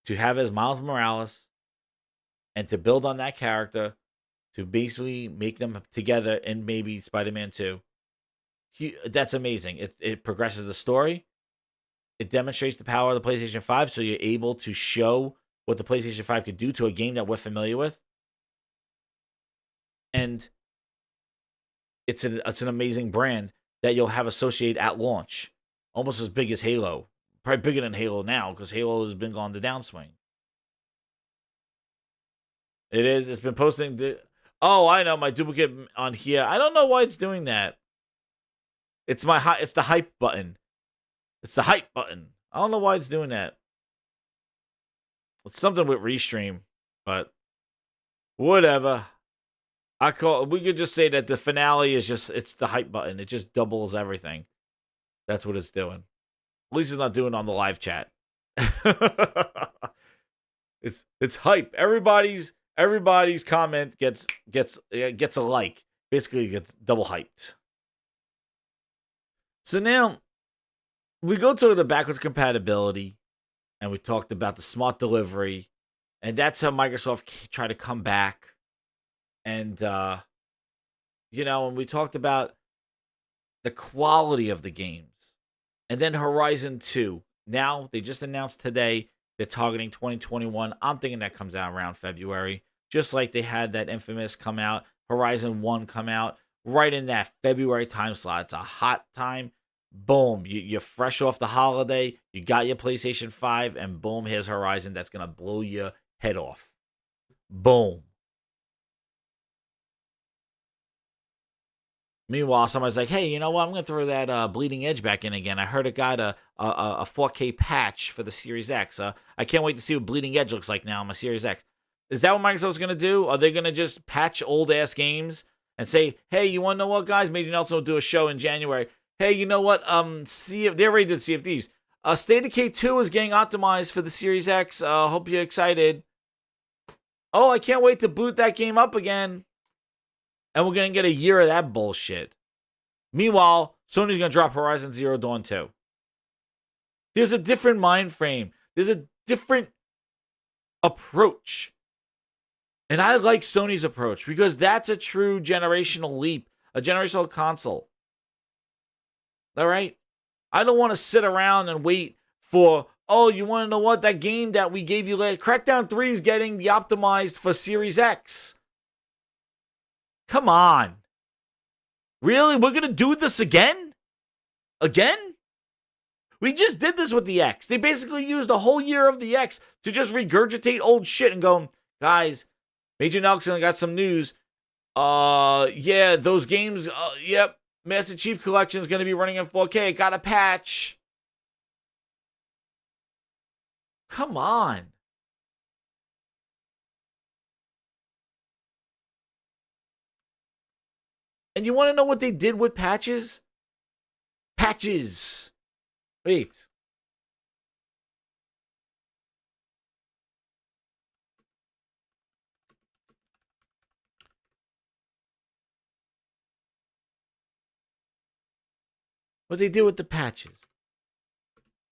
S1: to have as Miles Morales, and to build on that character, to basically make them together in maybe Spider-Man 2. That's amazing. It progresses the story. It demonstrates the power of the PlayStation 5, so you're able to show what the PlayStation 5 could do to a game that we're familiar with. And it's an amazing brand that you'll have associated at launch. Almost as big as Halo. Probably bigger than Halo now, because Halo has been on the downswing. It is. It's been posting. Oh, I know. My duplicate on here. I don't know why it's doing that. It's the hype button. It's the hype button. I don't know why it's doing that. It's something with Restream, but whatever. We could just say that the finale is it's the hype button. It just doubles everything. That's what it's doing. At least it's not doing it on the live chat. It's hype. Everybody's comment gets a like. Basically, it gets double hyped. So now we go to the backwards compatibility, and we talked about the smart delivery, and that's how Microsoft tried to come back. And you know, and we talked about the quality of the games. And then Horizon 2. Now, they just announced today they're targeting 2021. I'm thinking that comes out around February. Just like they had that Infamous come out, Horizon 1 come out, right in that February time slot. It's a hot time. Boom. You're fresh off the holiday. You got your PlayStation 5, and boom, here's Horizon that's going to blow your head off. Boom. Meanwhile, somebody's like, hey, you know what? I'm going to throw that Bleeding Edge back in again. I heard it got a 4K patch for the Series X. I can't wait to see what Bleeding Edge looks like now on my Series X. Is that what Microsoft's going to do? Are they going to just patch old-ass games and say, hey, you want to know what, guys? Major Nelson will do a show in January. Hey, you know what? They already did Sea of Thieves. State of K2 is getting optimized for the Series X. Hope you're excited. Oh, I can't wait to boot that game up again. And we're going to get a year of that bullshit. Meanwhile, Sony's going to drop Horizon Zero Dawn 2. There's a different mind frame. There's a different approach. And I like Sony's approach because that's a true generational leap, a generational console. All right? I don't want to sit around and wait for, oh, you want to know what? That game that we gave you later, Crackdown 3 is getting the optimized for Series X. Come on. Really? We're going to do this again? Again? We just did this with the X. They basically used a whole year of the X to just regurgitate old shit and go, guys, Major Nelson got some news. Yeah, those games, yep. Master Chief Collection is going to be running in 4K. Got a patch. Come on. And you want to know what they did with patches? Patches. Wait. What they did with the patches?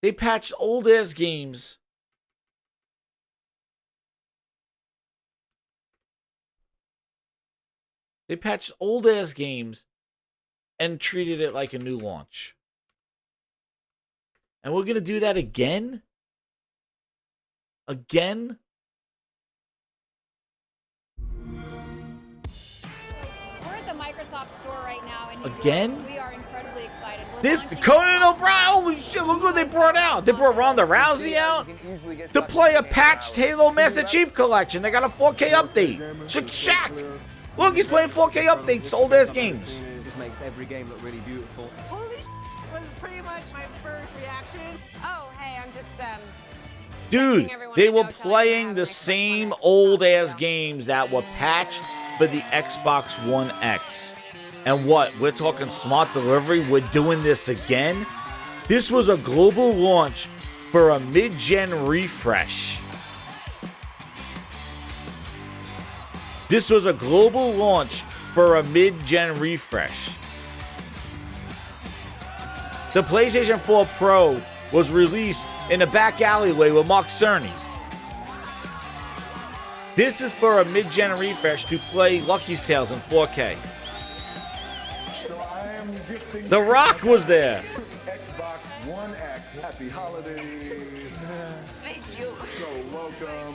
S1: They patched old-ass games. They patched old-ass games and treated it like a new launch. And we're going to do that again? Again?
S10: We're at the Microsoft store right now in New
S1: Again?
S10: York. We are incredibly excited.
S1: This Conan O'Brien, holy shit, look what they brought out. They brought Ronda Rousey out to play a patched Halo Master Chief Collection. They got a 4K update. Shaq. Look, he's playing 4K updates to old-ass games.
S12: It just makes every game look really beautiful.
S13: Holy shit was pretty much my first reaction.
S10: Oh, hey, I'm just,
S1: Dude, they were playing the same old-ass games that were patched for the Xbox One X. And what? We're talking smart delivery? We're doing this again? This was a global launch for a mid-gen refresh. This was a global launch for a mid-gen refresh. The PlayStation 4 Pro was released in a back alleyway with Mark Cerny. This is for a mid-gen refresh to play Lucky's Tales in 4K. The Rock was there.
S14: Xbox One X. Happy holidays.
S13: Thank you.
S14: So welcome.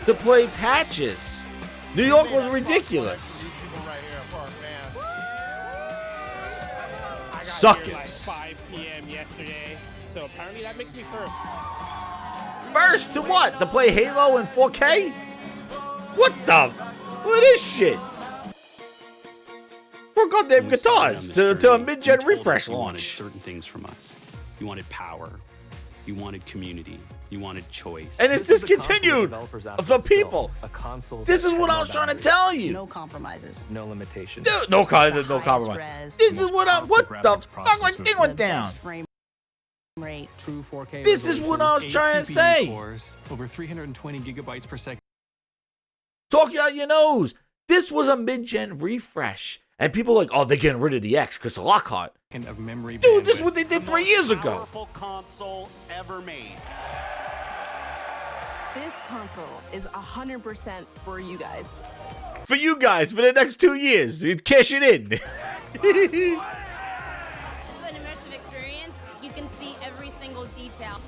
S1: To play patches. New York was ridiculous. Suckers.
S6: 5 p.m. yesterday, so apparently that makes me first.
S1: First to what? To play Halo in 4K? What the? What is shit? For goddamn guitars to a mid-gen refresh
S15: You wanted
S1: launch.
S15: certain things from us. You wanted power. You wanted community. You wanted choice.
S1: And it's discontinued for people.
S16: A console.
S1: This is what I was trying to tell you.
S16: No compromises. No limitations.
S1: No compromise. This is what the fuck my thing went down.
S16: Rate. True 4K.
S1: This is what I was trying to say.
S16: Over 320 gigabytes per second.
S1: Talk out your nose. This was a mid-gen refresh. And people are like, oh, they're getting rid of the X because of Lockhart.
S16: Of memory
S1: Dude, this is what they did 3 years ago.
S15: Powerful console ever made.
S17: This console is 100% for you guys.
S1: For you guys, for the next 2 years. You cash it in.
S10: It's an immersive experience. You can see every single detail.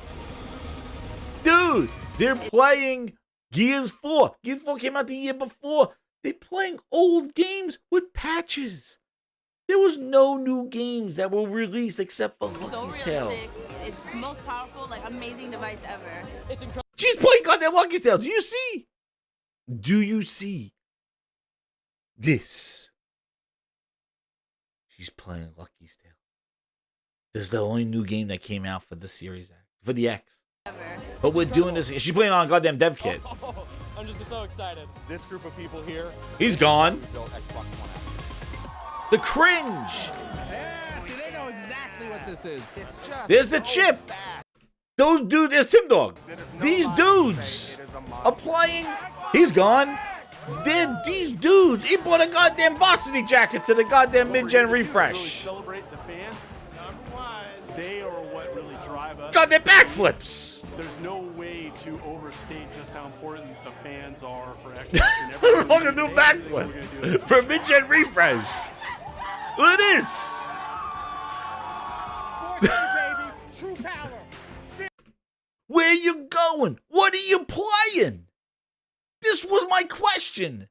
S1: Dude, they're playing Gears 4. Gears 4 came out the year before. They're playing old games with patches. There was no new games that were released except for Lucky's Tales.
S13: It's the most powerful, like, amazing device ever. It's incredible.
S1: She's playing goddamn Lucky's Tales. Do you see? Do you see? This. She's playing Lucky's Tale. This is the only new game that came out for the Series X. For the X. But we're doing this. She's playing on goddamn dev kit.
S6: I'm just so excited.
S2: This group of people here.
S1: He's gone.
S2: Built Xbox One X.
S1: The cringe.
S9: Yeah, see, they know exactly what this is.
S2: It's just
S1: There's the chip. Those dudes. There's Tim Dog. These dudes are playing. He's gone. These dudes. He bought a goddamn varsity jacket to the goddamn mid-gen refresh.
S11: Celebrate the fans. Number one, they are what really drive us.
S1: Goddamn backflips.
S11: There's no way to overstate just how important the fans are for Xbox.
S1: They're gonna do backflips for mid-gen refresh. Look at this.
S6: 4K, baby. True power.
S1: Where you going? What are you playing? This was my question.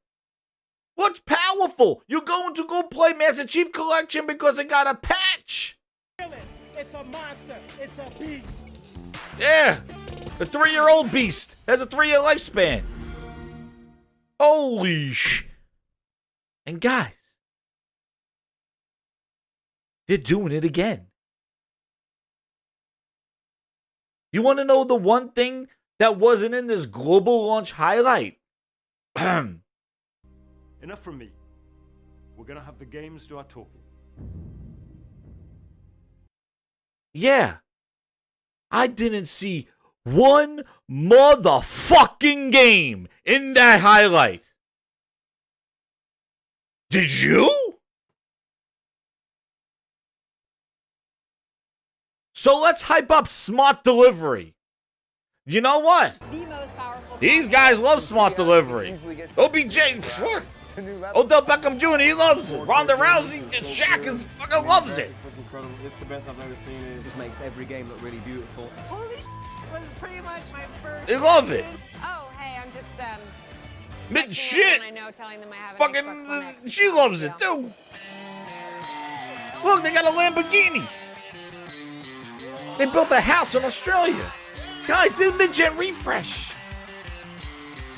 S1: What's powerful? You're going to go play Master Chief Collection because it got a patch.
S6: It's a monster. It's a beast.
S1: Yeah. The 3-year-old beast has a 3-year lifespan. Holy sh. And guys, they're doing it again. You want to know the one thing that wasn't in this global launch highlight?
S11: Enough from me. We're gonna have the games do our talking.
S1: Yeah. I didn't see one motherfucking game in that highlight. Did you? So let's hype up smart delivery. You know what?
S10: The most powerful.
S1: These guys love smart delivery. OBJ, fuck. Odell Beckham Jr., he loves it. Ronda Rousey, Shaq fucking loves it.
S12: It's the best I've ever seen. It just makes every game look really beautiful.
S13: Holy was pretty much my first.
S1: They love it.
S10: Oh, hey, I'm just
S1: Mid shit.
S10: I know, telling them I have an
S1: Fucking,
S10: Xbox One X.
S1: she loves it too. Look, they got a Lamborghini. They built a house in Australia. Guys, this is mid-gen refresh.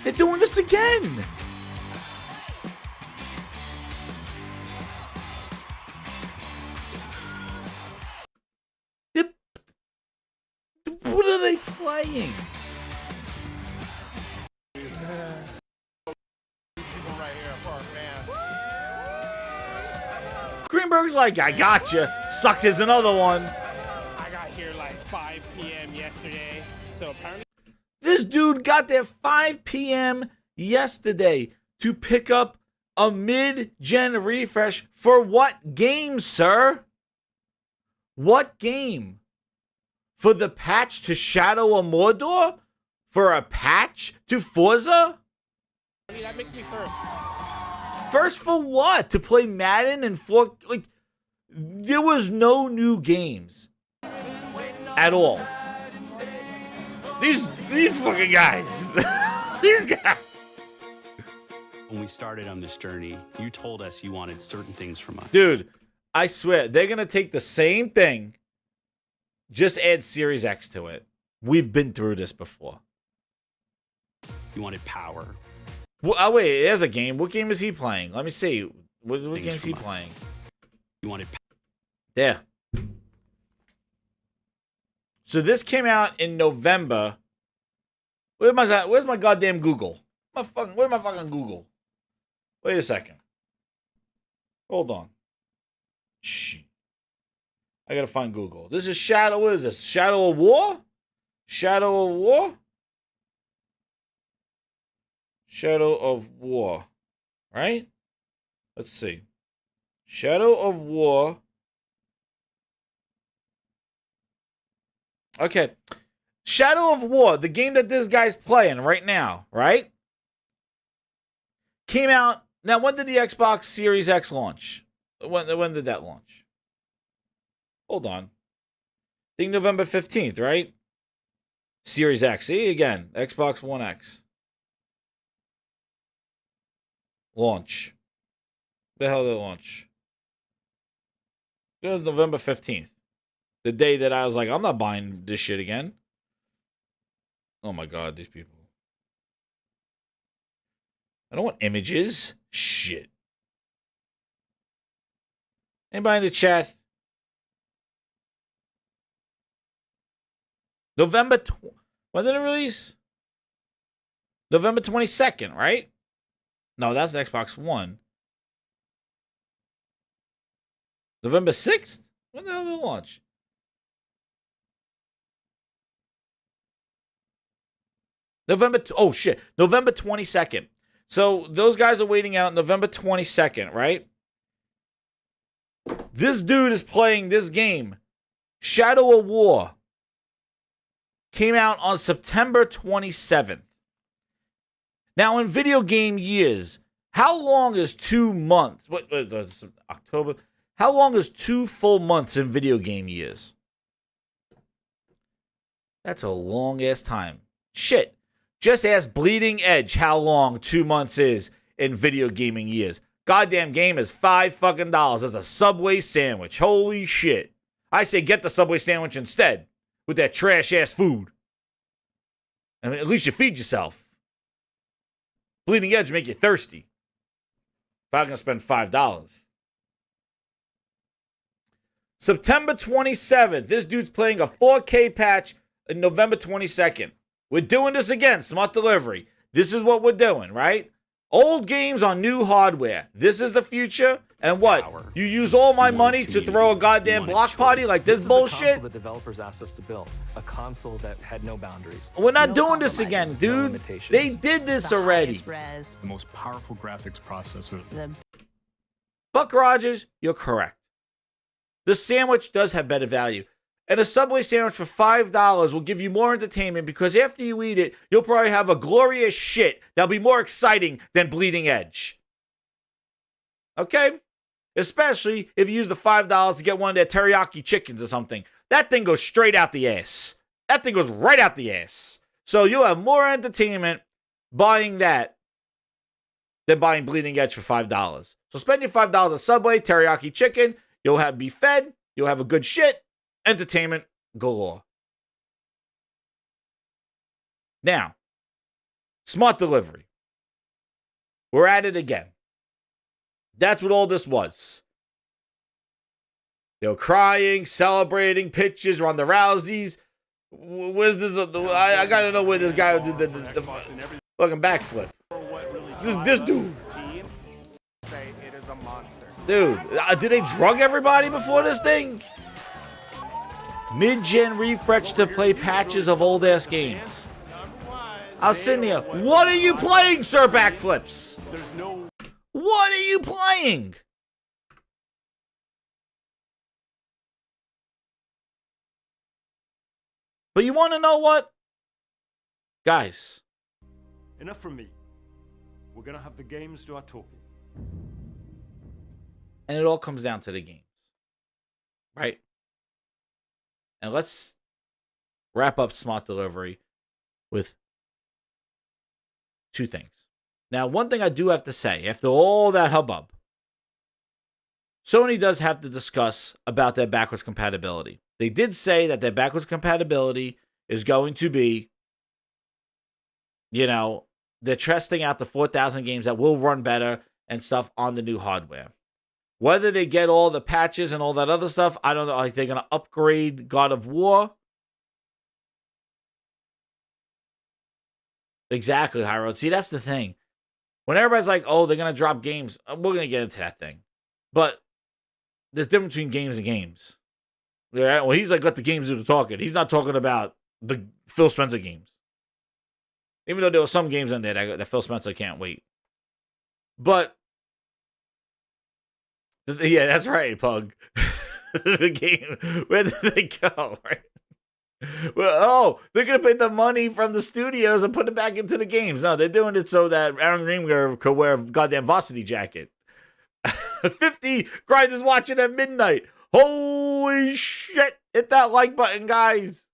S1: They're doing this again. What are they playing? Greenberg's like, I gotcha. Sucked is another one.
S6: I got here like 5 p.m. yesterday, so apparently.
S1: This dude got there 5 p.m. yesterday to pick up a mid-gen refresh for what game, sir? What game? For the patch to Shadow of Mordor? For a patch to Forza?
S6: I mean, that makes me first.
S1: First for what? To play Madden and 4? Like, there was no new games at all. These fucking guys. These guys.
S15: When we started on this journey, you told us you wanted certain things from us.
S1: Dude, I swear, they're going to take the same thing, just add Series X to it. We've been through this before.
S15: You wanted power.
S1: Well, oh, wait, there's a game. What game is he playing? Let me see. What game is he
S15: from us.
S1: playing?
S15: You wanted power.
S1: Yeah. So this came out in November. Where's my goddamn Google? Where's my fucking Google? Wait a second. Hold on. Shh. I gotta find Google. This is Shadow. What is this? Shadow of War? Shadow of War? Shadow of War. Right? Let's see. Shadow of War. Okay. Shadow of War, the game that this guy's playing right now, right? Came out. Now, when did the Xbox Series X launch? When did that launch? Hold on. I think November 15th, right? Series X. See, again, Xbox One X. Launch. The hell did it launch? It was November 15th. The day that I was like, I'm not buying this shit again. Oh my God, these people. I don't want images. Shit. Anybody in the chat? When did it release? November 22nd, right? No, that's the Xbox One. November 6th? When the hell did it launch? November 22nd. So those guys are waiting out November 22nd, right? This dude is playing this game. Shadow of War came out on September 27th. Now, in video game years, how long is 2 months? October? How long is 2 full months in video game years? That's a long ass time. Shit. Just ask Bleeding Edge how long 2 months is in video gaming years. Goddamn game is $5 fucking. That's a Subway sandwich. Holy shit. I say get the Subway sandwich instead with that trash ass food. I mean, at least you feed yourself. Bleeding Edge make you thirsty. If I'm going to spend $5. September 27th. This dude's playing a 4K patch on November 22nd. We're doing this again, Smart Delivery. This is what we're doing, right? Old games on new hardware. This is the future. And what? You use all my money to throw a goddamn block party like this bullshit?
S16: This is the console the developers asked us to build. A console that had no boundaries.
S1: We're not doing this again, dude. They did this already.
S9: The most powerful graphics processor.
S1: Buck Rogers, you're correct. The sandwich does have better value. And a Subway sandwich for $5 will give you more entertainment because after you eat it, you'll probably have a glorious shit that'll be more exciting than Bleeding Edge. Okay? Especially if you use the $5 to get one of their teriyaki chickens or something. That thing goes straight out the ass. That thing goes right out the ass. So you'll have more entertainment buying that than buying Bleeding Edge for $5. So spend your $5 at Subway, teriyaki chicken. You'll be fed. You'll have a good shit. Entertainment galore. Now, Smart Delivery. We're at it again. That's what all this was. They were crying, celebrating, pictures, Ronda Rousey's. Where's this? I gotta know where this guy did the fucking backflip. This dude. Dude, did they drug everybody before this thing? Mid-gen refresh to play patches of old-ass games. I was sitting here. What are you playing, Sir Backflips? What are you playing? But you want to know what? Guys.
S11: Enough from me. We're going to have the games do our talking.
S1: And it all comes down to the games. Right? And let's wrap up Smart Delivery with 2 things. Now, one thing I do have to say, after all that hubbub, Sony does have to discuss about their backwards compatibility. They did say that their backwards compatibility is going to be, they're testing out the 4,000 games that will run better and stuff on the new hardware. Whether they get all the patches and all that other stuff, I don't know. Like they're going to upgrade God of War. Exactly, High Road. See, that's the thing. When everybody's like, oh, they're going to drop games, we're going to get into that thing. But there's a difference between games and games. Yeah, well, he's like, got the games that are talking. He's not talking about the Phil Spencer games. Even though there were some games in there that Phil Spencer can't wait. But Yeah, that's right, Pug. The game. Where did they go? Right? Well, they're gonna pay the money from the studios and put it back into the games. No, they're doing it so that Aaron Greenberg could wear a goddamn varsity jacket. 50 grinders watching at midnight. Holy shit! Hit that like button, guys.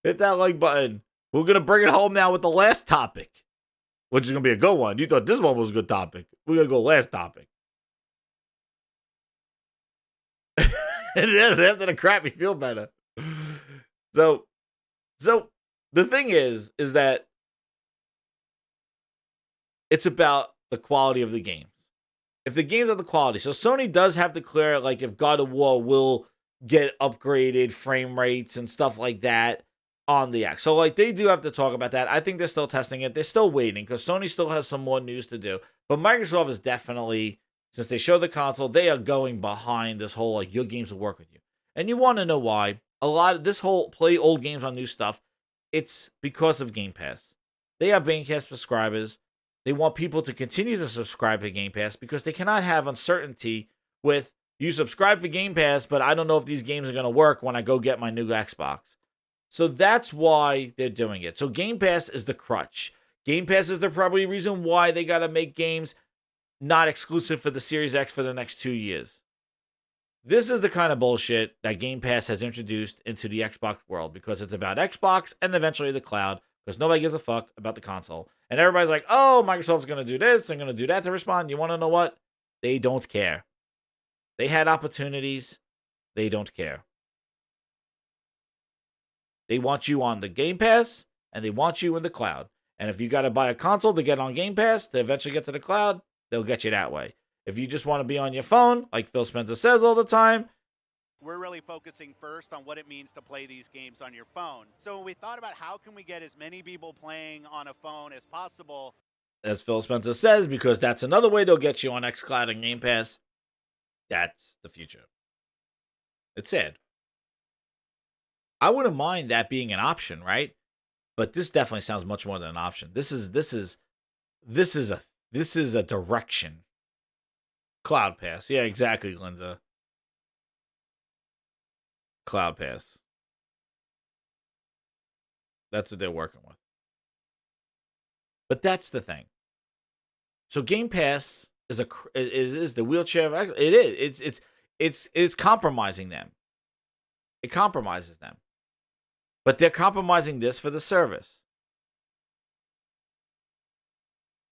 S1: Hit that like button. We're gonna bring it home now with the last topic, which is gonna be a good one. You thought this one was a good topic. We're gonna go last topic. It is after the crap, you feel better. So the thing is that it's about the quality of the games. If the games are the quality, so Sony does have to clear, like, if God of War will get upgraded frame rates and stuff like that on the X. So, like, they do have to talk about that. I think they're still testing it. They're still waiting because Sony still has some more news to do. But Microsoft is definitely, since they show the console, they are going behind this whole, like, your games will work with you. And you want to know why. A lot of this whole play old games on new stuff, it's because of Game Pass. They have Game Pass subscribers. They want people to continue to subscribe to Game Pass because they cannot have uncertainty with you subscribe for Game Pass, but I don't know if these games are going to work when I go get my new Xbox. So that's why they're doing it. So Game Pass is the crutch. Game Pass is the probably reason why they got to make games not exclusive for the Series X for the next 2 years. This is the kind of bullshit that Game Pass has introduced into the Xbox world because it's about Xbox and eventually the cloud because nobody gives a fuck about the console. And everybody's like, oh, Microsoft's going to do this and going to do that to respond. You want to know what? They don't care. They had opportunities. They don't care. They want you on the Game Pass and they want you in the cloud. And if you got to buy a console to get on Game Pass to eventually get to the cloud, they'll get you that way. If you just want to be on your phone, like Phil Spencer says all the time,
S18: we're really focusing first on what it means to play these games on your phone. So we thought about how can we get as many people playing on a phone as possible.
S1: As Phil Spencer says, because that's another way they'll get you on xCloud and Game Pass. That's the future. It's sad. I wouldn't mind that being an option, right? But this definitely sounds much more than an option. This is a direction. Cloud Pass. Yeah, exactly, Linda. Cloud Pass. That's what they're working with. But that's the thing. So Game Pass is the wheelchair of it is. It's compromising them. It compromises them. But they're compromising this for the service.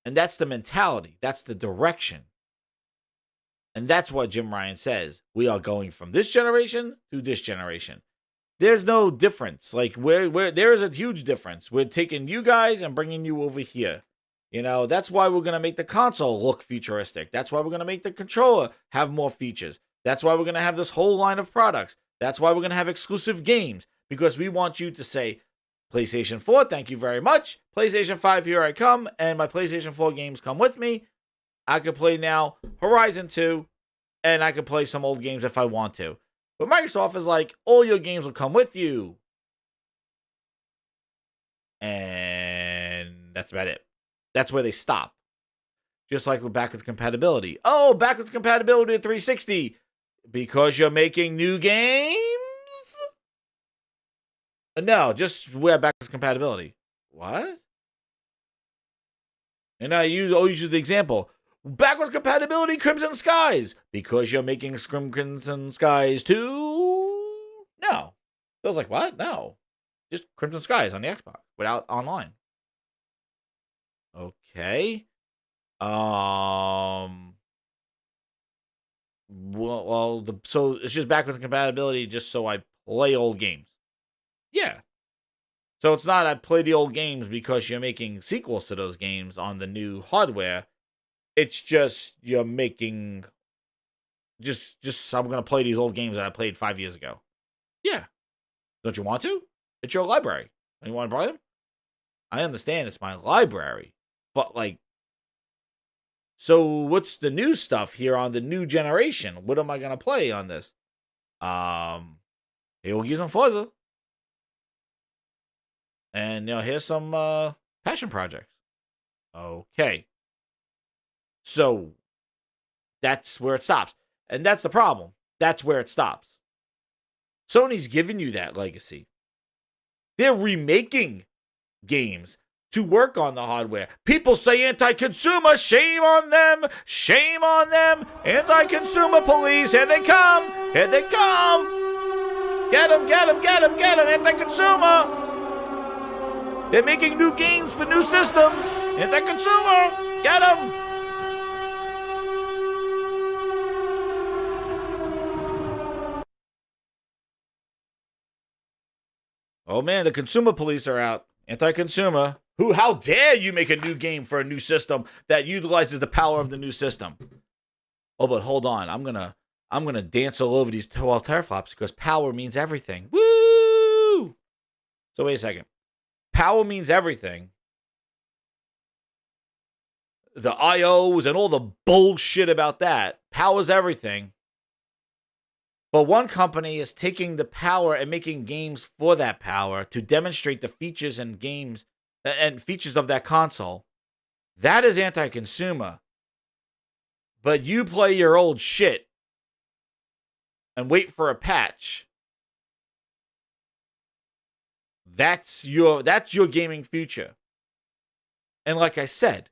S1: And that's the mentality. That's the direction. And that's what Jim Ryan says. We are going from this generation to this generation. There's no difference. Like, there is a huge difference. We're taking you guys and bringing you over here. You know, that's why we're going to make the console look futuristic. That's why we're going to make the controller have more features. That's why we're going to have this whole line of products. That's why we're going to have exclusive games. Because we want you to say, PlayStation 4, thank you very much. PlayStation 5, here I come. And my PlayStation 4 games come with me. I could play now Horizon 2, and I could play some old games if I want to. But Microsoft is like, all your games will come with you. And that's about it. That's where they stop. Just like with backwards compatibility. Oh, backwards compatibility at 360. Because you're making new games? No, just wear backwards compatibility. What? And I always use the example. Backwards compatibility, Crimson Skies. Because you're making Crimson Skies 2? No. I was like, what? No. Just Crimson Skies on the Xbox without online. Okay. So it's just backwards compatibility just so I play old games. Yeah. So it's not I play the old games because you're making sequels to those games on the new hardware. It's just you're making just I'm going to play these old games that I played 5 years ago. Yeah. Don't you want to? It's your library. You want to buy them? I understand it's my library. But like, so what's the new stuff here on the new generation? What am I going to play on this? Here we'll use some Forza. And here's some passion projects. Okay. So that's where it stops. And that's the problem. That's where it stops. Sony's giving you that legacy. They're remaking games to work on the hardware. People say anti-consumer. Shame on them. Shame on them. Anti-consumer police. Here they come. Here they come. Get them, get them, get them, get them. Anti-consumer. They're making new games for new systems. Anti-consumer. Get them. Oh man, the consumer police are out. Anti-consumer. How dare you make a new game for a new system that utilizes the power of the new system? Oh, but hold on. I'm gonna dance all over these 12 teraflops because power means everything. Woo! So wait a second. Power means everything. The IOs and all the bullshit about that. Power's everything. But one company is taking the power and making games for that power to demonstrate the features and games and features of that console. That is anti-consumer. But you play your old shit and wait for a patch. That's your gaming future. And like I said,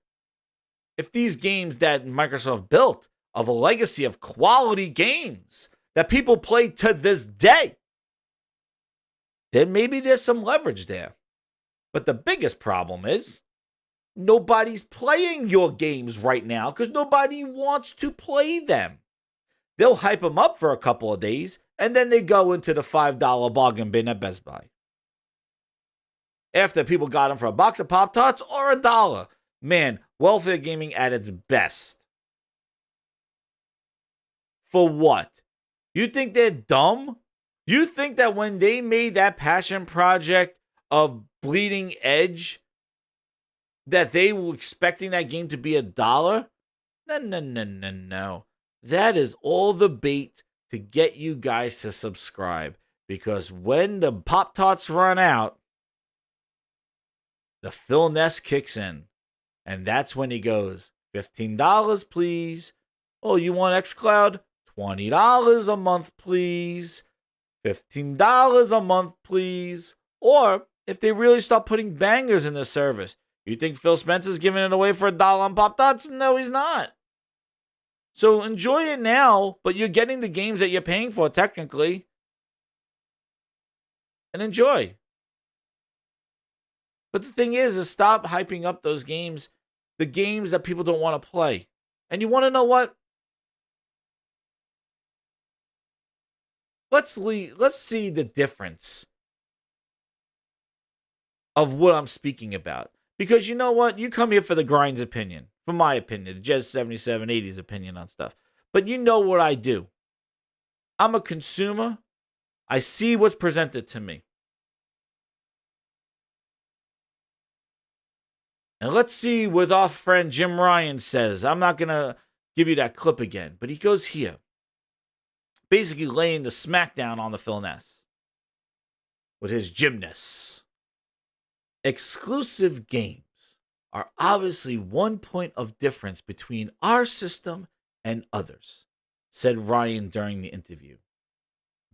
S1: if these games that Microsoft built of a legacy of quality games that people play to this day, then maybe there's some leverage there. But the biggest problem is nobody's playing your games right now because nobody wants to play them. They'll hype them up for a couple of days and then they go into the $5 bargain bin at Best Buy. After people got them for a box of Pop-Tarts or $1. Man, welfare gaming at its best. For what? You think they're dumb? You think that when they made that passion project of Bleeding Edge, that they were expecting that game to be $1? No. That is all the bait to get you guys to subscribe. Because when the Pop-Tarts run out, the Phil Ness kicks in. And that's when he goes, $15, please. Oh, you want xCloud? $20 a month, please. $15 a month, please. Or if they really start putting bangers in the service, you think Phil Spencer's giving it away for $1 on Pop-Tarts? No, he's not. So enjoy it now, but you're getting the games that you're paying for technically. And enjoy. But the thing is stop hyping up those games, the games that people don't want to play. And you want to know what? Let's see the difference of what I'm speaking about. Because you know what? You come here for the Grind's opinion, for my opinion, the Jez 7780's opinion on stuff. But you know what I do. I'm a consumer. I see what's presented to me. And let's see what our friend Jim Ryan says. I'm not going to give you that clip again, but he goes here. Basically laying the smackdown on the Phil Ness with his gymnast. Exclusive games are obviously one point of difference between our system and others, said Ryan during the interview.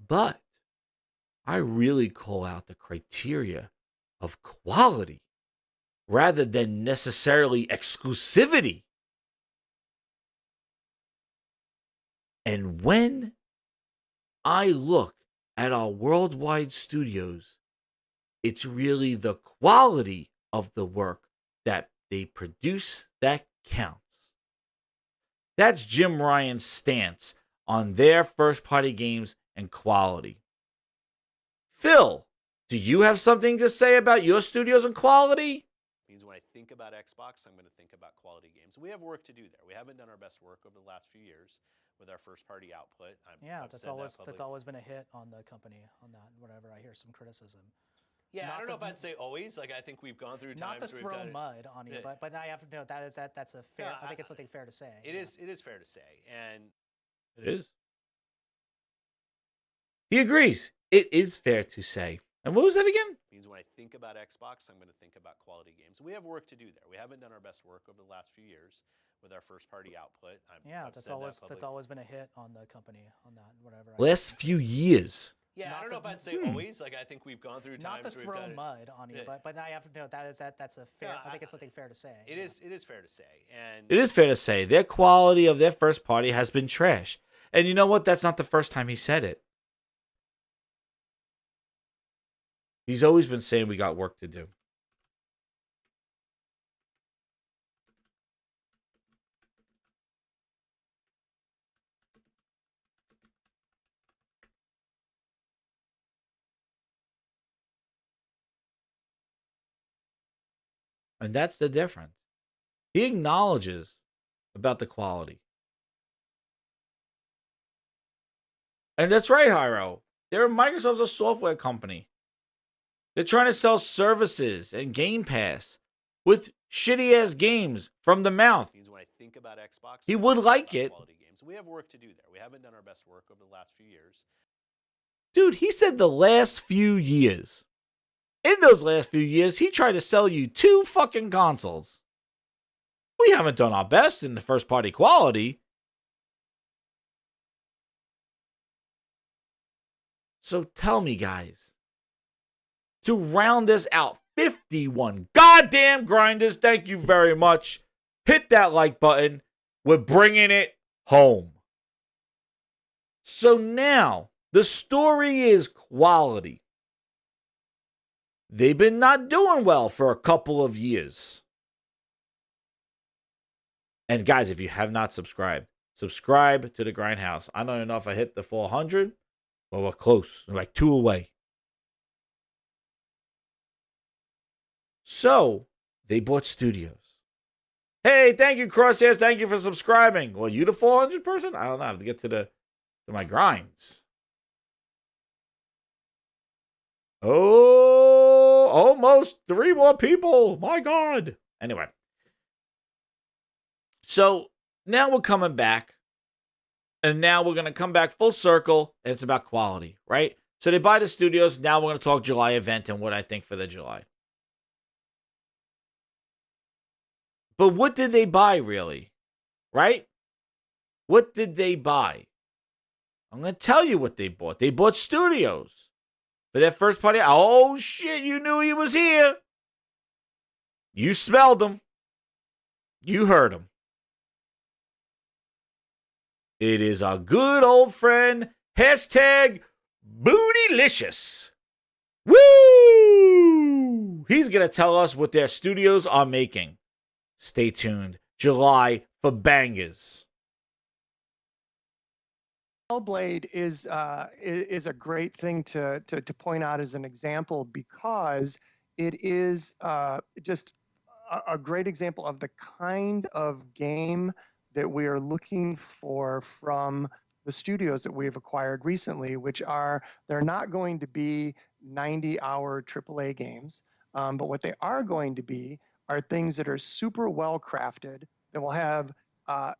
S1: But I really call out the criteria of quality rather than necessarily exclusivity. And when I look at our worldwide studios, it's really the quality of the work that they produce that counts. That's Jim Ryan's stance on their first-party games and quality. Phil, do you have something to say about your studios and quality?
S19: Means when I think about Xbox, I'm going to think about quality games. We have work to do there. We haven't done our best work over the last few years with our first-party output.
S20: That's always been a hit on the company on that. Whenever I hear some criticism.
S19: Yeah, I don't know if I'd say always. Like I think we've gone through times.
S20: Not to throw mud on you, but I have to know that's a fair. No, I think it's something fair to say.
S19: It is fair to say, and
S1: it is. He agrees. It is fair to say. And what was that again?
S19: Means when I think about Xbox, I'm going to think about quality games. We have work to do there. We haven't done our best work over the last few years with our first party output. I've
S20: that's
S19: said
S20: always always been a hit on the company on that whatever.
S1: Last few years.
S19: Yeah, I don't know if I'd say always. Like I think we've gone through times
S20: not to
S19: where
S20: throw
S19: we've done
S20: mud on you, but I have to know that's a fair. I think it's something fair to say.
S19: It is fair to say, and
S1: It is fair to say their quality of their first party has been trash. And you know what? That's not the first time he said it. He's always been saying we got work to do. And that's the difference. He acknowledges about the quality. And that's right, Hyro. Microsoft's a software company. They're trying to sell services and Game Pass with shitty-ass games from the mouth.
S19: when I think about Xbox,
S1: He would like it.
S19: quality games. We have work to do there. We haven't done our best work over the last few years.
S1: Dude, he said the last few years. In those last few years, he tried to sell you 2 fucking consoles. We haven't done our best in the first party quality. So tell me, guys, to round this out, 51 goddamn grinders, thank you very much. Hit that like button. We're bringing it home. So now, the story is quality. They've been not doing well for a couple of years. And guys, if you have not subscribed, subscribe to the Grindhouse. I don't even know if I hit the 400, but we're close. We're like 2 away. So, they bought studios. Hey, thank you, Crosshairs. Thank you for subscribing. Well, you the 400 person? I don't know. I have to get to my grinds. Oh, almost 3 more people. My God. Anyway. So now we're coming back. And now we're going to come back full circle. And it's about quality, right? So they buy the studios. Now we're going to talk July event and what I think for the July. But what did they buy, really? Right? What did they buy? I'm going to tell you what they bought. They bought studios. For their first party. Oh, shit. You knew he was here. You smelled him. You heard him. It is our good old friend, hashtag Bootylicious. Woo! He's going to tell us what their studios are making. Stay tuned. July for bangers.
S21: Hellblade is a great thing to point out as an example because it is just a great example of the kind of game that we are looking for from the studios that we've acquired recently, which are, they're not going to be 90-hour AAA games, but what they are going to be are things that are super well crafted, that will have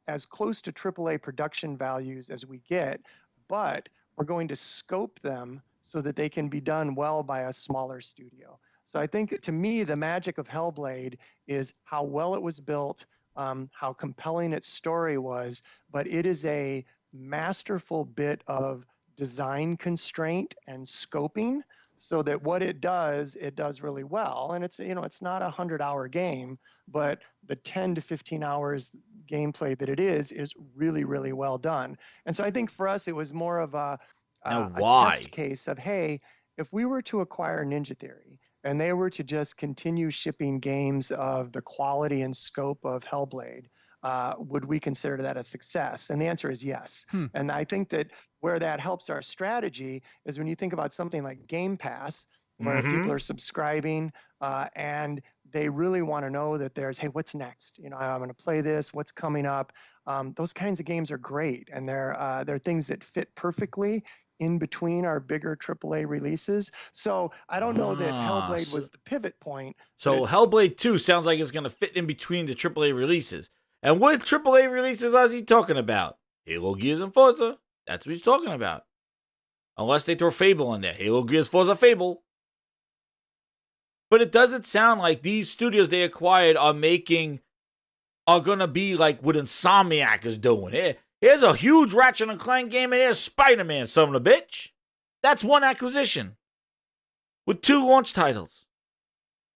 S21: as close to AAA production values as we get, but we're going to scope them so that they can be done well by a smaller studio. So I think, to me, the magic of Hellblade is how well it was built, how compelling its story was, but it is a masterful bit of design constraint and scoping, so that what it does really well. And it's, it's not a 100-hour game, but the 10 to 15 hours gameplay that it is really, really well done. And so I think for us, it was more of a test case of, hey, if we were to acquire Ninja Theory and they were to just continue shipping games of the quality and scope of Hellblade, would we consider that a success? And the answer is yes. And I think that where that helps our strategy is when you think about something like Game Pass, where people are subscribing and they really want to know that there's, hey, what's next? I'm going to play this, what's coming up? Those kinds of games are great. And they're things that fit perfectly in between our bigger AAA releases. So I don't know that Hellblade was the pivot point.
S1: So Hellblade 2 sounds like it's going to fit in between the AAA releases. And what AAA releases is he talking about? Halo, Gears, and Forza. That's what he's talking about. Unless they throw Fable in there. Halo, Gears, Forza, Fable. But it doesn't sound like these studios they acquired are making are going to be like what Insomniac is doing. Here's a huge Ratchet and Clank game, and here's Spider-Man, son of a bitch. That's one acquisition with 2 launch titles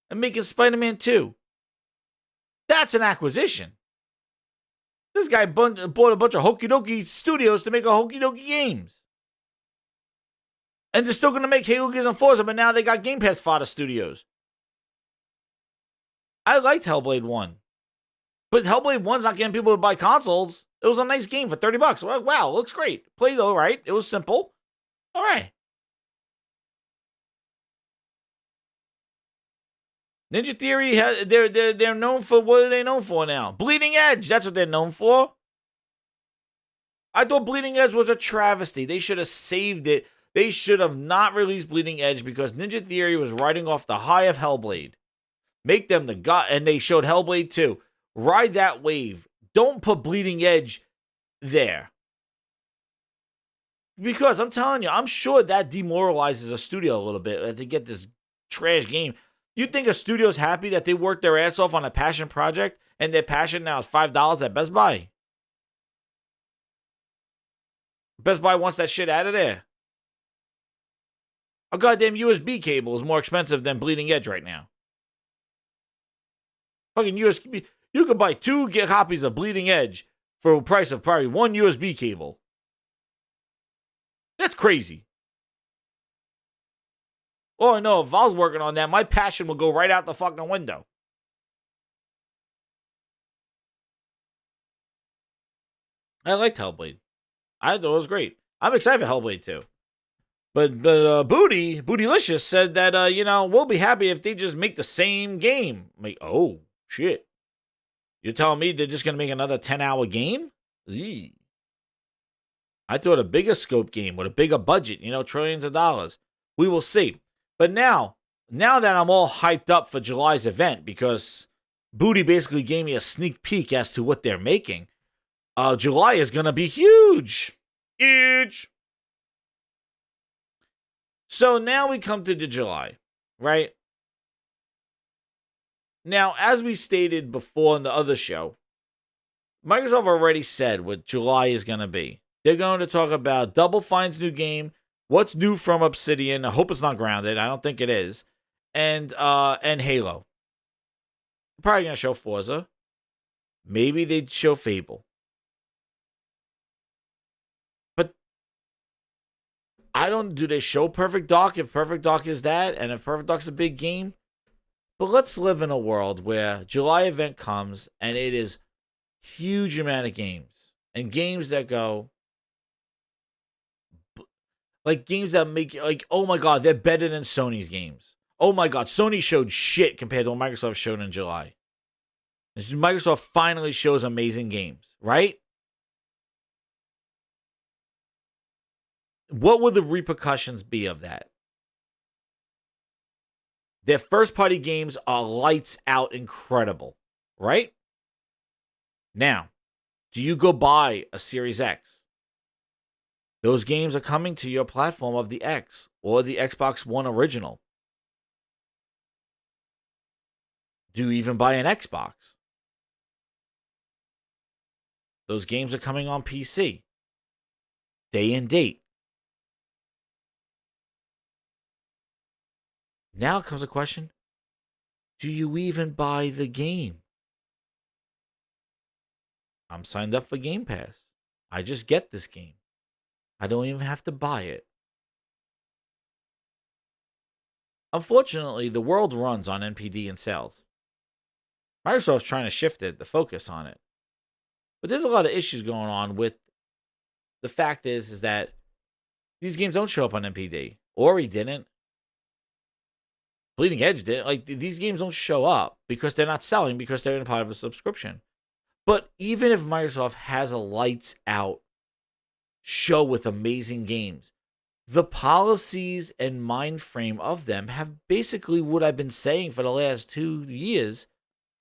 S1: and making Spider-Man 2. That's an acquisition. This guy bought a bunch of Hokey Dokey studios to make a Hokey Dokey games. And they're still going to make Halo, Gears, and Forza, but now they got Game Pass fodder studios. I liked Hellblade 1. But Hellblade 1's not getting people to buy consoles. It was a nice game for $30. Well, wow, looks great. Played all right. It was simple. All right. Ninja Theory, they're known for, what are they known for now? Bleeding Edge, that's what they're known for. I thought Bleeding Edge was a travesty. They should have saved it. They should have not released Bleeding Edge because Ninja Theory was riding off the high of Hellblade. Make them the god, and they showed Hellblade 2. Ride that wave. Don't put Bleeding Edge there. Because I'm telling you, I'm sure that demoralizes a studio a little bit to get this trash game. You think a studio's happy that they worked their ass off on a passion project and their passion now is $5 at Best Buy? Best Buy wants that shit out of there. A goddamn USB cable is more expensive than Bleeding Edge right now. Fucking USB. You could buy 2 copies of Bleeding Edge for a price of probably 1 USB cable. That's crazy. Oh, I know, if I was working on that, my passion would go right out the fucking window. I liked Hellblade. I thought it was great. I'm excited for Hellblade 2. But Bootylicious said that, we'll be happy if they just make the same game. I'm like, oh, shit. You're telling me they're just going to make another 10-hour game? Eee. I thought a bigger scope game with a bigger budget, trillions of dollars. We will see. But now that I'm all hyped up for July's event, because Booty basically gave me a sneak peek as to what they're making, July is going to be huge. Huge. So now we come to the July, right? Now, as we stated before in the other show, Microsoft already said what July is going to be. They're going to talk about Double Fine's new game, what's new from Obsidian. I hope it's not Grounded. I don't think it is. And Halo. Probably going to show Forza. Maybe they'd show Fable. But do they show Perfect Dark if Perfect Dark is that? And if Perfect Dark's a big game? But let's live in a world where July event comes and it is huge amount of games. And games that go, like games that make, like, oh my God, they're better than Sony's games. Oh my God, Sony showed shit compared to what Microsoft showed in July. Microsoft finally shows amazing games, right? What would the repercussions be of that? Their first-party games are lights out incredible, right? Now, do you go buy a Series X? Those games are coming to your platform of the X or the Xbox One original. Do you even buy an Xbox? Those games are coming on PC. Day and date. Now comes a question. Do you even buy the game? I'm signed up for Game Pass. I just get this game. I don't even have to buy it. Unfortunately, the world runs on NPD and sales. Microsoft's trying to shift the focus on it. But there's a lot of issues going on with the fact is that these games don't show up on NPD. Ori didn't. Bleeding Edge didn't. Like, these games don't show up because they're not selling, because they're in part of a subscription. But even if Microsoft has a lights out show with amazing games, the policies and mind frame of them have basically what I've been saying for the last 2 years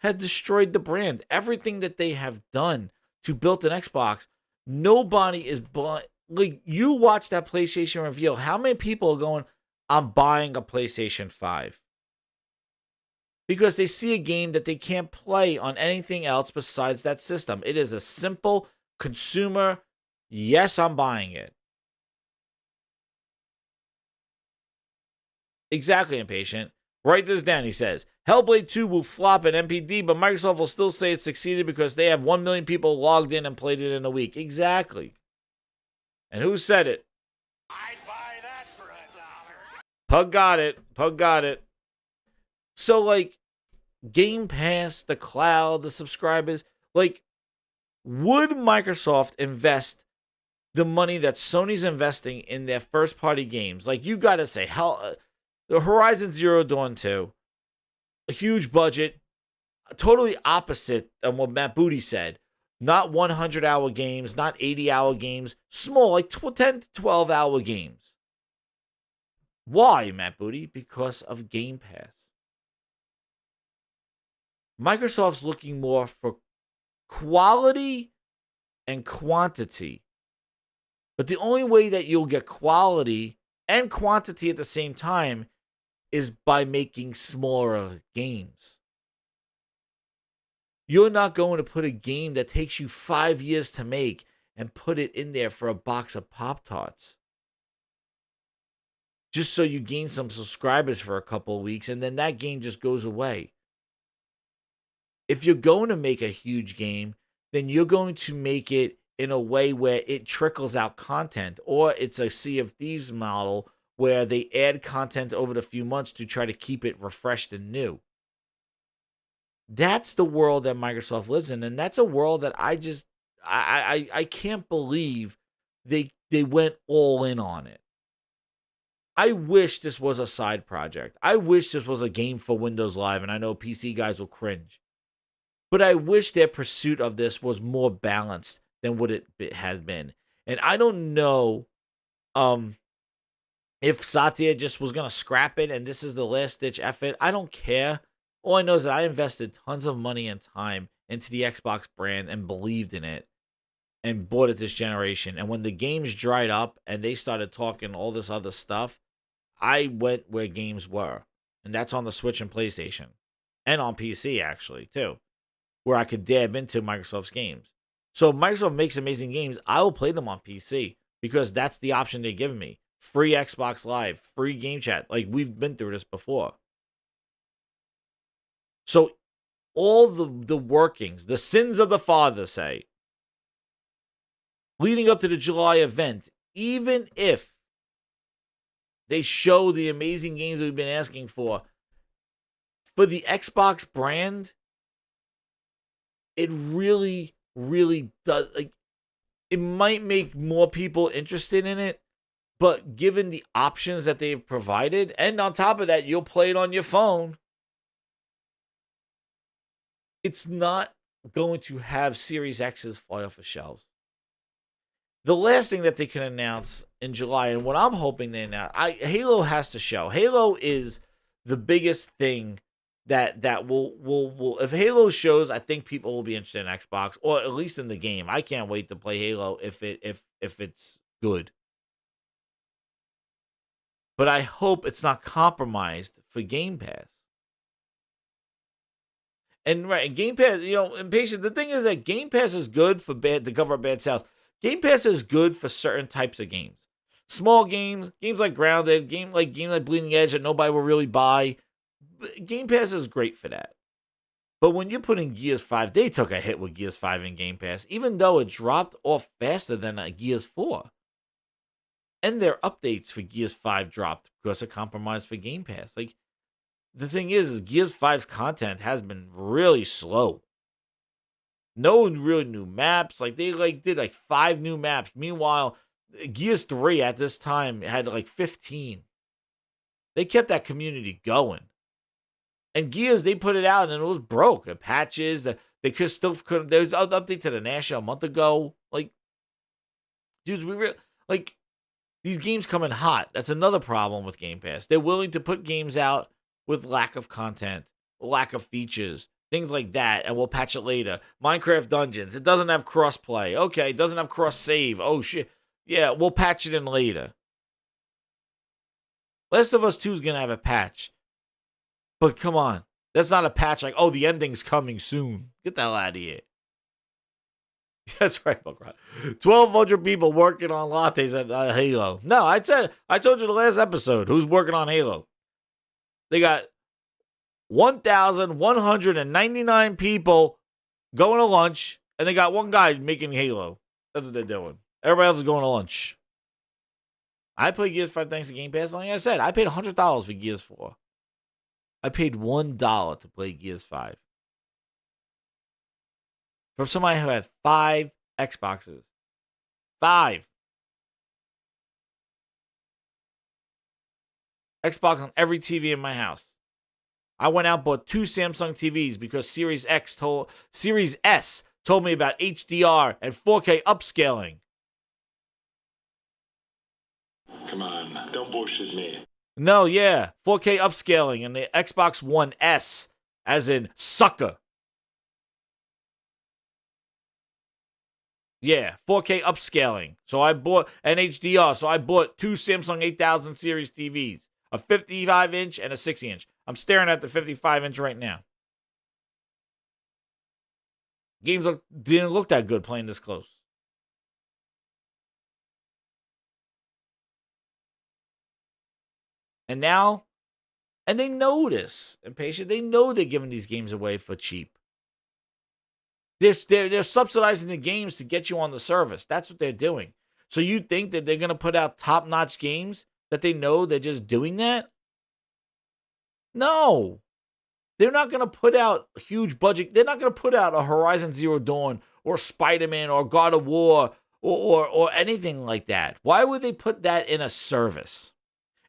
S1: had destroyed the brand. Everything that they have done to build an Xbox, nobody is buying. Like, you watch that PlayStation reveal, how many people are going, I'm buying a PlayStation 5? because they see a game that they can't play on anything else besides that system. It is a simple consumer, yes, I'm buying it. Exactly, Impatient. Write this down, he says. Hellblade 2 will flop at MPD, but Microsoft will still say it succeeded because they have 1 million people logged in and played it in a week. Exactly. And who said it? I'd buy that for $1. Pug got it. Pug got it. So, like, Game Pass, the cloud, the subscribers, like, would Microsoft invest the money that Sony's investing in their first-party games? Like, you got to say, the Horizon Zero Dawn 2, a huge budget, totally opposite of what Matt Booty said. Not 100-hour games, not 80-hour games, small, like 10 to 12-hour games. Why, Matt Booty? Because of Game Pass. Microsoft's looking more for quality and quantity. But the only way that you'll get quality and quantity at the same time is by making smaller games. You're not going to put a game that takes you 5 years to make and put it in there for a box of Pop-Tarts. Just so you gain some subscribers for a couple of weeks, and then that game just goes away. If you're going to make a huge game, then you're going to make it in a way where it trickles out content, or it's a Sea of Thieves model where they add content over the few months to try to keep it refreshed and new. That's the world that Microsoft lives in, and that's a world that I can't believe they went all in on it. I wish this was a side project. I wish this was a game for Windows Live, and I know PC guys will cringe. But I wish their pursuit of this was more balanced than what it has been. And I don't know if Satya just was going to scrap it and this is the last-ditch effort. I don't care. All I know is that I invested tons of money and time into the Xbox brand and believed in it and bought it this generation. And when the games dried up and they started talking all this other stuff, I went where games were. And that's on the Switch and PlayStation. And on PC, actually, too, where I could dab into Microsoft's games. So if Microsoft makes amazing games, I will play them on PC because that's the option they give me. Free Xbox Live, free game chat. Like, we've been through this before. So all the workings, the sins of the father, say, leading up to the July event, even if they show the amazing games we've been asking for the Xbox brand, it really, really does. Like, it might make more people interested in it, but given the options that they've provided, and on top of that, you'll play it on your phone, it's not going to have Series X's fly off the shelves. The last thing that they can announce in July, and what I'm hoping they announce, Halo has to show. Halo is the biggest thing that will if Halo shows, I think people will be interested in Xbox, or at least in the game. I can't wait to play Halo if it's good. But I hope it's not compromised for Game Pass. And right, Game Pass, Impatient. The thing is that Game Pass is good to cover bad sales. Game Pass is good for certain types of games, small games like Grounded, game like Bleeding Edge that nobody will really buy. Game Pass is great for that. But when you're putting Gears 5, they took a hit with Gears 5 in Game Pass, even though it dropped off faster than Gears 4. And their updates for Gears 5 dropped because of compromise for Game Pass. Like, the thing is Gears 5's content has been really slow. No really new maps. Like, they did 5 new maps. Meanwhile, Gears 3 at this time had 15. They kept that community going. And Gears, they put it out and it was broke. The patches, there was an update to the National a month ago. Like, dudes, these games come in hot. That's another problem with Game Pass. They're willing to put games out with lack of content, lack of features, things like that, and we'll patch it later. Minecraft Dungeons, it doesn't have cross-play. Okay, it doesn't have cross-save. Oh, shit. Yeah, we'll patch it in later. Last of Us 2 is going to have a patch. But come on. That's not a patch like, oh, the ending's coming soon. Get the hell out of here. That's right, Buckrat. 1,200 people working on lattes at Halo. No, I told you the last episode who's working on Halo. They got 1,199 people going to lunch, and they got one guy making Halo. That's what they're doing. Everybody else is going to lunch. I play Gears 5 thanks to Game Pass. Like I said, I paid $100 for Gears 4. I paid $1 to play Gears 5. From somebody who had 5 Xboxes. 5. Xbox on every TV in my house. I went out and bought 2 Samsung TVs because Series S told me about HDR and 4K upscaling.
S4: Come on, don't bullshit me.
S1: No, yeah. 4K upscaling and the Xbox One S, as in sucker. Yeah, 4K upscaling. So I bought an HDR. So I bought 2 Samsung 8000 series TVs, a 55-inch and a 60-inch. I'm staring at the 55-inch right now. Games didn't look that good playing this close. And now, and they know this, Impatient, they know they're giving these games away for cheap. They're subsidizing the games to get you on the service. That's what they're doing. So you think that they're going to put out top-notch games that they know they're just doing that? No. They're not going to put out a huge budget. They're not going to put out a Horizon Zero Dawn or Spider-Man or God of War or anything like that. Why would they put that in a service?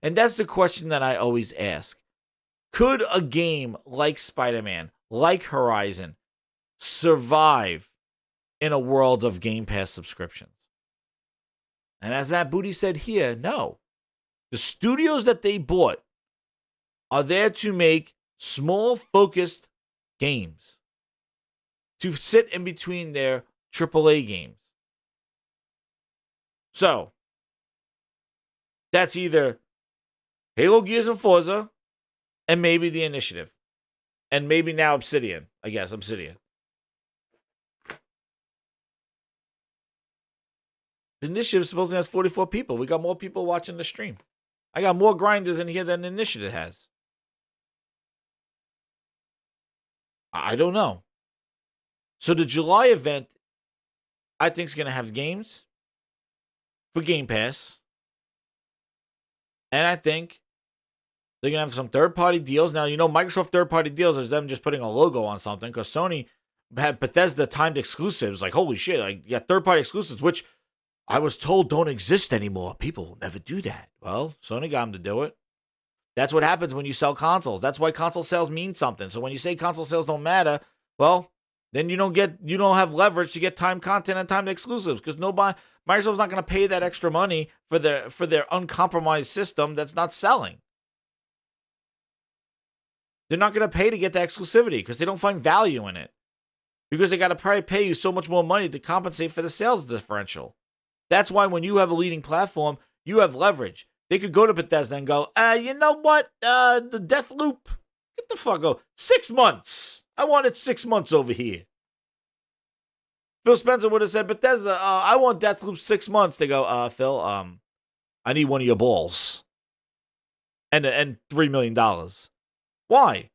S1: And that's the question that I always ask. Could a game like Spider-Man, like Horizon, survive in a world of Game Pass subscriptions? And as Matt Booty said here, no. The studios that they bought are there to make small, focused games to sit in between their AAA games. So, that's either Halo, Gears, and Forza, and maybe the Initiative. And maybe now Obsidian. I guess, Obsidian. The Initiative supposedly has 44 people. We got more people watching the stream. I got more grinders in here than the Initiative has. I don't know. So the July event, I think, is going to have games for Game Pass. And I think they're going to have some third-party deals. Now, you know, Microsoft third-party deals is them just putting a logo on something, because Sony had Bethesda timed exclusives. Like, holy shit, you got third-party exclusives, which I was told don't exist anymore. People will never do that. Well, Sony got them to do it. That's what happens when you sell consoles. That's why console sales mean something. So when you say console sales don't matter, well, then you don't have leverage to get timed content and timed exclusives, because Microsoft's not going to pay that extra money for their uncompromised system that's not selling. They're not going to pay to get the exclusivity because they don't find value in it, because they got to probably pay you so much more money to compensate for the sales differential. That's why when you have a leading platform, you have leverage. They could go to Bethesda and go, you know what? The Deathloop, get the fuck out. 6 months. I wanted 6 months over here. Phil Spencer would have said, Bethesda, I want Deathloop 6 months. They go, Phil, I need one of your balls. And $3 million. Why?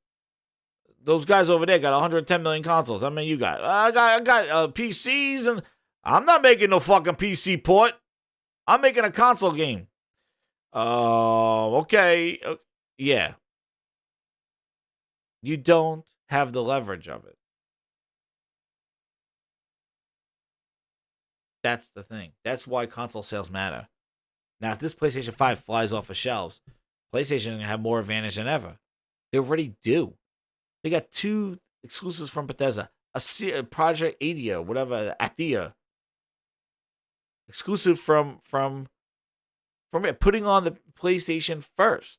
S1: Those guys over there got 110 million consoles. How many you got? I got PCs, and I'm not making no fucking PC port. I'm making a console game. Okay. Yeah. You don't have the leverage of it. That's the thing. That's why console sales matter. Now, if this PlayStation 5 flies off the shelves, PlayStation is going to have more advantage than ever. They already do. They got 2 exclusives from Bethesda. A Project Athia, whatever, Athia. Exclusive from it, putting on the PlayStation first.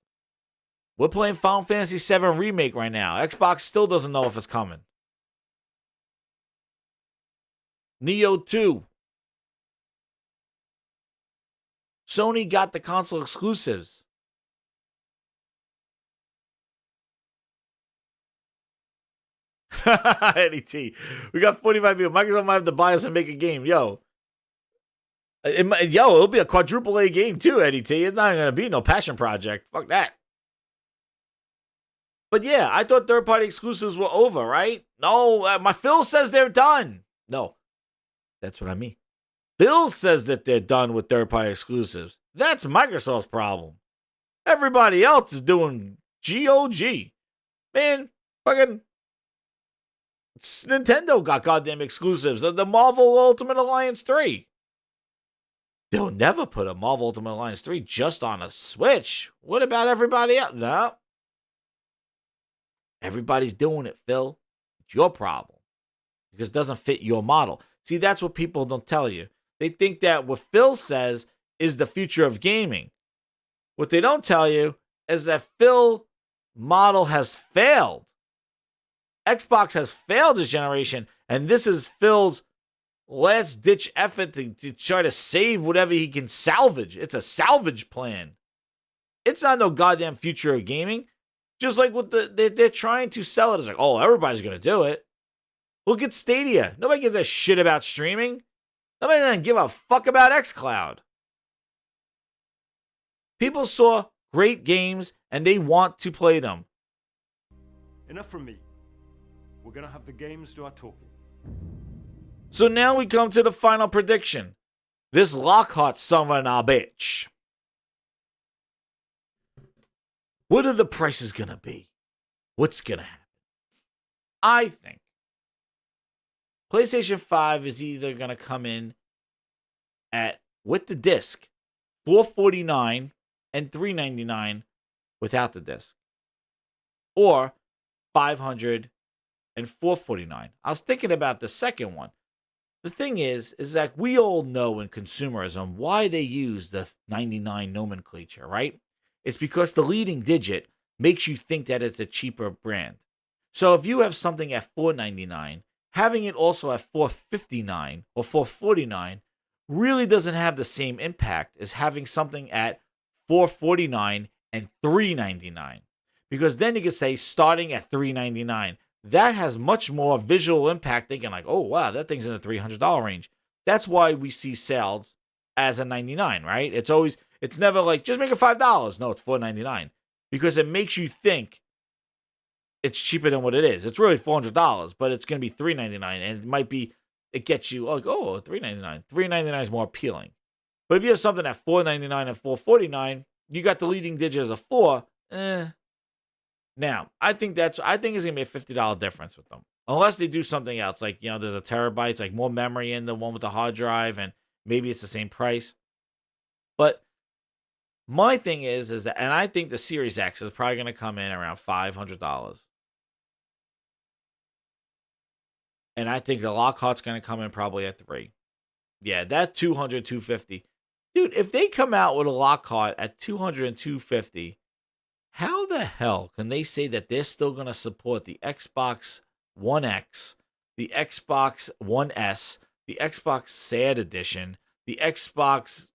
S1: We're playing Final Fantasy VII Remake right now. Xbox still doesn't know if it's coming. Neo 2. Sony got the console exclusives. Eddie T. We got 45 people. Microsoft might have to buy us and make a game. It'll be a quadruple A game too, Eddie T. It's not going to be no passion project. Fuck that. But yeah, I thought third-party exclusives were over, right? No, my Phil says they're done. No, that's what I mean. Phil says that they're done with third-party exclusives. That's Microsoft's problem. Everybody else is doing GOG. Man, fucking Nintendo got goddamn exclusives of the Marvel Ultimate Alliance 3. They'll never put a Marvel Ultimate Alliance 3 just on a Switch. What about everybody else? No. Everybody's doing it, Phil. It's your problem because it doesn't fit your model. See, that's what people don't tell you. They think that what Phil says is the future of gaming. What they don't tell you is that Phil's model has failed. Xbox has failed this generation, and this is Phil's last-ditch effort to try to save whatever he can salvage. It's a salvage plan. It's not no goddamn future of gaming. Just like what they're trying to sell it. It's like, oh, everybody's going to do it. Look at Stadia. Nobody gives a shit about streaming. Nobody doesn't give a fuck about xCloud. People saw great games and they want to play them.
S11: Enough from me. We're going to have the games do our talking.
S1: So now we come to the final prediction. This Lockhart son of a bitch. What are the prices going to be? What's going to happen? I think PlayStation 5 is either going to come in at, with the disc, $449 and $399 without the disc. Or $500 and $449. I was thinking about the second one. The thing is that we all know in consumerism why they use the 99 nomenclature, right? It's because the leading digit makes you think that it's a cheaper brand. So if you have something at $499, having it also at $459 or $449 really doesn't have the same impact as having something at $449 and $399. Because then you could say starting at $399. That has much more visual impact, thinking like, oh, wow, that thing's in the $300 range. That's why we see sales as a $99, right? It's never like, just make it $5. No, it's $4.99 because it makes you think it's cheaper than what it is. It's really $400, but it's going to be $3.99, and it gets you like, oh, $3.99. $3.99 is more appealing. But if you have something at $4.99 and $4.49, you got the leading digit as a 4. Now, I think it's going to be a $50 difference with them, unless they do something else, like there's a terabyte, like more memory in the one with the hard drive, and maybe it's the same price. But my thing is that, and I think the Series X is probably going to come in around $500. And I think the Lockhart's going to come in probably at $300. Yeah, that $200, $250. Dude, if they come out with a Lockhart at $200 and $250, how the hell can they say that they're still going to support the Xbox One X, the Xbox One S, the Xbox Sad Edition, the Xbox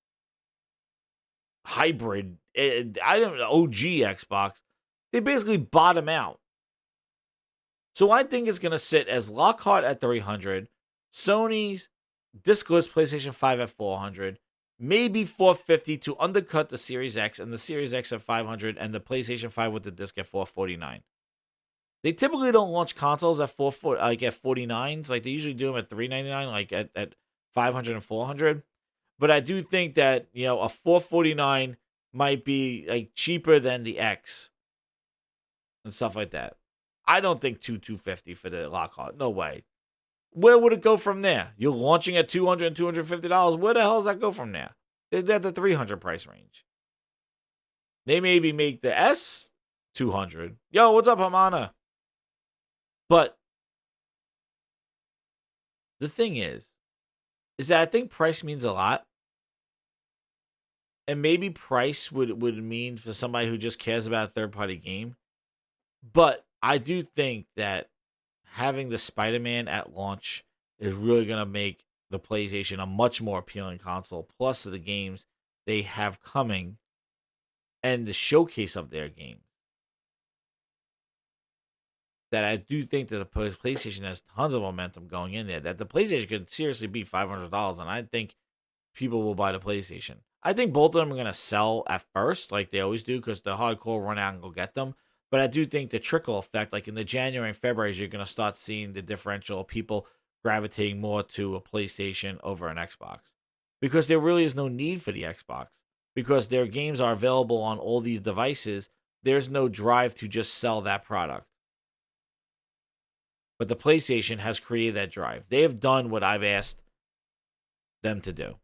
S1: Hybrid, I don't know, OG Xbox? They basically bottom out. So I think it's going to sit as Lockhart at $300, Sony's discless PlayStation 5 at $400, maybe $450 to undercut the Series X, and the Series X at $500, and the PlayStation 5 with the disc at $449. They typically don't launch consoles at $49s, like they usually do them at $399, like at $500 and $400. But I do think that a $449 might be like cheaper than the X and stuff like that. I don't think $250 for the Lockhart. No way. Where would it go from there? You're launching at $200 and $250. Where the hell does that go from there? They're at the $300 price range. They maybe make the S $200. Yo, what's up, Hamana? But the thing is that I think price means a lot. And maybe price would mean for somebody who just cares about a third-party game. But I do think that having the Spider-Man at launch is really going to make the PlayStation a much more appealing console. Plus the games they have coming and the showcase of their games. that I do think that the PlayStation has tons of momentum going in there. That the PlayStation could seriously be $500, and I think people will buy the PlayStation. I think both of them are going to sell at first, like they always do, because the hardcore run out and go get them. But I do think the trickle effect, like in the January and February, you're going to start seeing the differential of people gravitating more to a PlayStation over an Xbox. Because there really is no need for the Xbox. Because their games are available on all these devices, there's no drive to just sell that product. But the PlayStation has created that drive. They have done what I've asked them to do.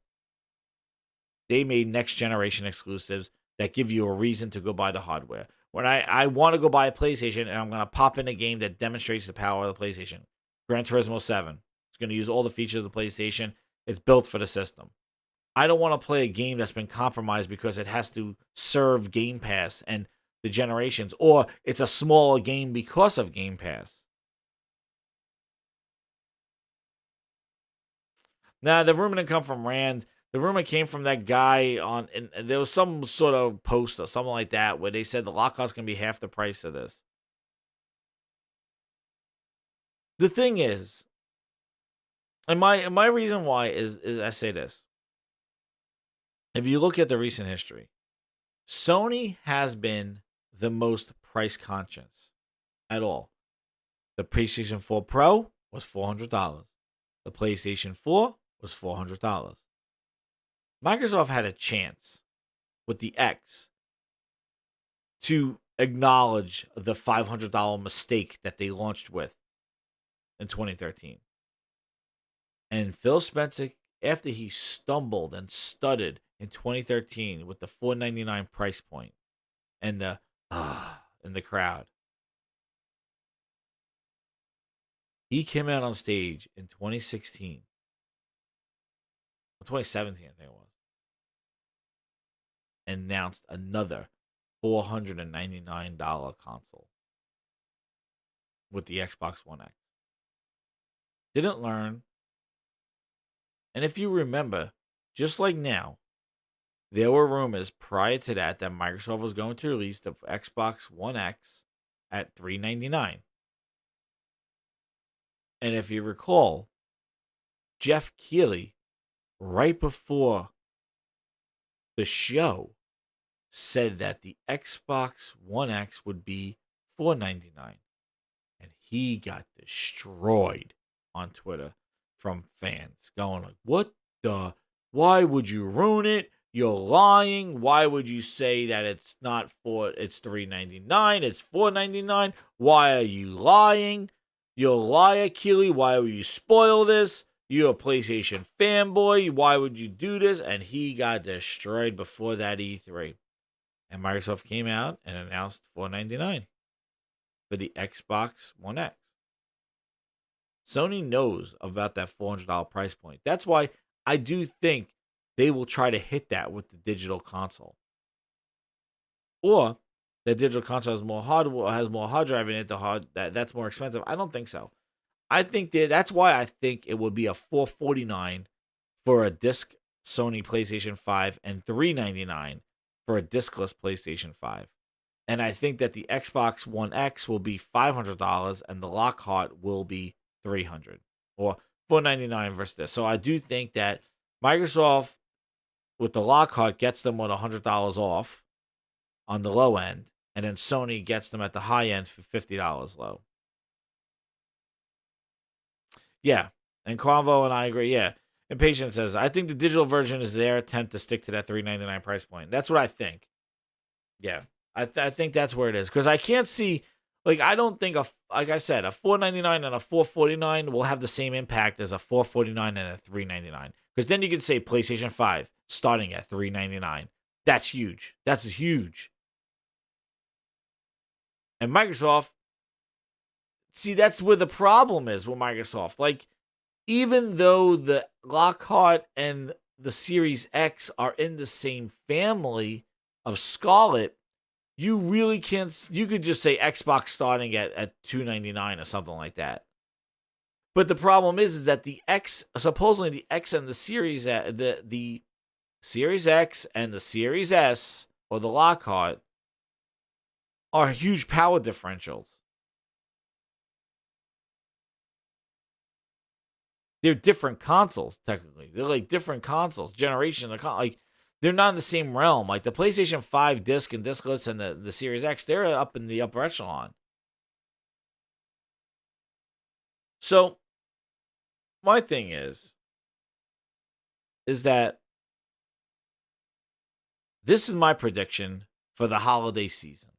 S1: They made next generation exclusives that give you a reason to go buy the hardware. When I want to go buy a PlayStation and I'm going to pop in a game that demonstrates the power of the PlayStation, Gran Turismo 7. It's going to use all the features of the PlayStation. It's built for the system. I don't want to play a game that's been compromised because it has to serve Game Pass and the generations, or it's a smaller game because of Game Pass. Now, the rumor didn't come from Rand. The rumor came from that guy on, and there was some sort of post or something like that where they said the lock cost can be half the price of this. The thing is, and my reason why is I say this. If you look at the recent history, Sony has been the most price conscious at all. The PlayStation 4 Pro was $400. The PlayStation 4 was $400. Microsoft had a chance with the X to acknowledge the $500 mistake that they launched with in 2013. And Phil Spencer, after he stumbled and stuttered in 2013 with the $499 price point and the in the crowd, he came out on stage in 2016, 2017, I think it was, and announced another $499 console with the Xbox One X. Didn't learn. And if you remember, just like now, there were rumors prior to that Microsoft was going to release the Xbox One X at $399. And if you recall, Jeff Keighley, right before the show, said that the Xbox One X would be $499. And he got destroyed on Twitter from fans going like, what the? Why would you ruin it? You're lying. Why would you say that it's $399? It's $499. Why are you lying? You're a liar, Keighley. Why would you spoil this? You're a PlayStation fanboy. Why would you do this? And he got destroyed before that E3. And Microsoft came out and announced $499 for the Xbox One X. Sony knows about that $400 price point. That's why I do think they will try to hit that with the digital console. Or the digital console has more hard drive in it. That's more expensive. I don't think so. I think that's why I think it would be a $449 for a disc Sony PlayStation 5 and $399 for a discless PlayStation 5. And I think that the Xbox One X will be $500 and the Lockhart will be $300 or $499 versus this. So I do think that Microsoft with the Lockhart gets them with $100 off on the low end, and then Sony gets them at the high end for $50 low. Yeah, and Quanvo and I agree. Yeah, Impatient says, I think the digital version is their attempt to stick to that $399 price point. That's what I think. Yeah, I think that's where it is, because I can't see, like, I don't think like I said, a $499 and a $449 will have the same impact as a $449 and a $399, because then you could say PlayStation 5 starting at $399. That's huge. That's huge. And Microsoft, see, that's where the problem is with Microsoft. Like, even though the Lockhart and the Series X are in the same family of Scarlett, you really can't. You could just say Xbox starting at $299 or something like that. But the problem is that the X, supposedly the X and the Series, the Series X and the Series S or the Lockhart are huge power differentials. they're different consoles technically. They're like different consoles, generation of like they're not in the same realm. Like the PlayStation 5 disc and discless and the Series X, they're up in the upper echelon. So my thing is that this is my prediction for the holiday season.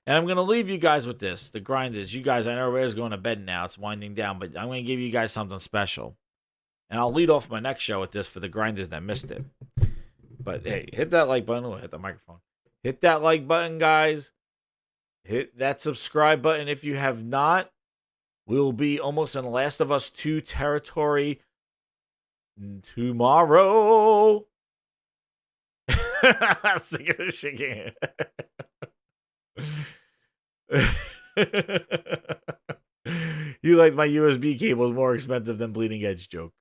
S1: And I'm going to leave you guys with this. The grind is, you guys, I know everybody's going to bed now. It's winding down, but I'm going to give you guys something special. And I'll lead off my next show with this for the grinders that missed it. But hey, hit that like button. Oh, hit the microphone. Hit that like button, guys. Hit that subscribe button if you have not. We'll be almost in Last of Us 2 territory tomorrow. Sick of this shit again. You like my USB cable is more expensive than bleeding edge joke.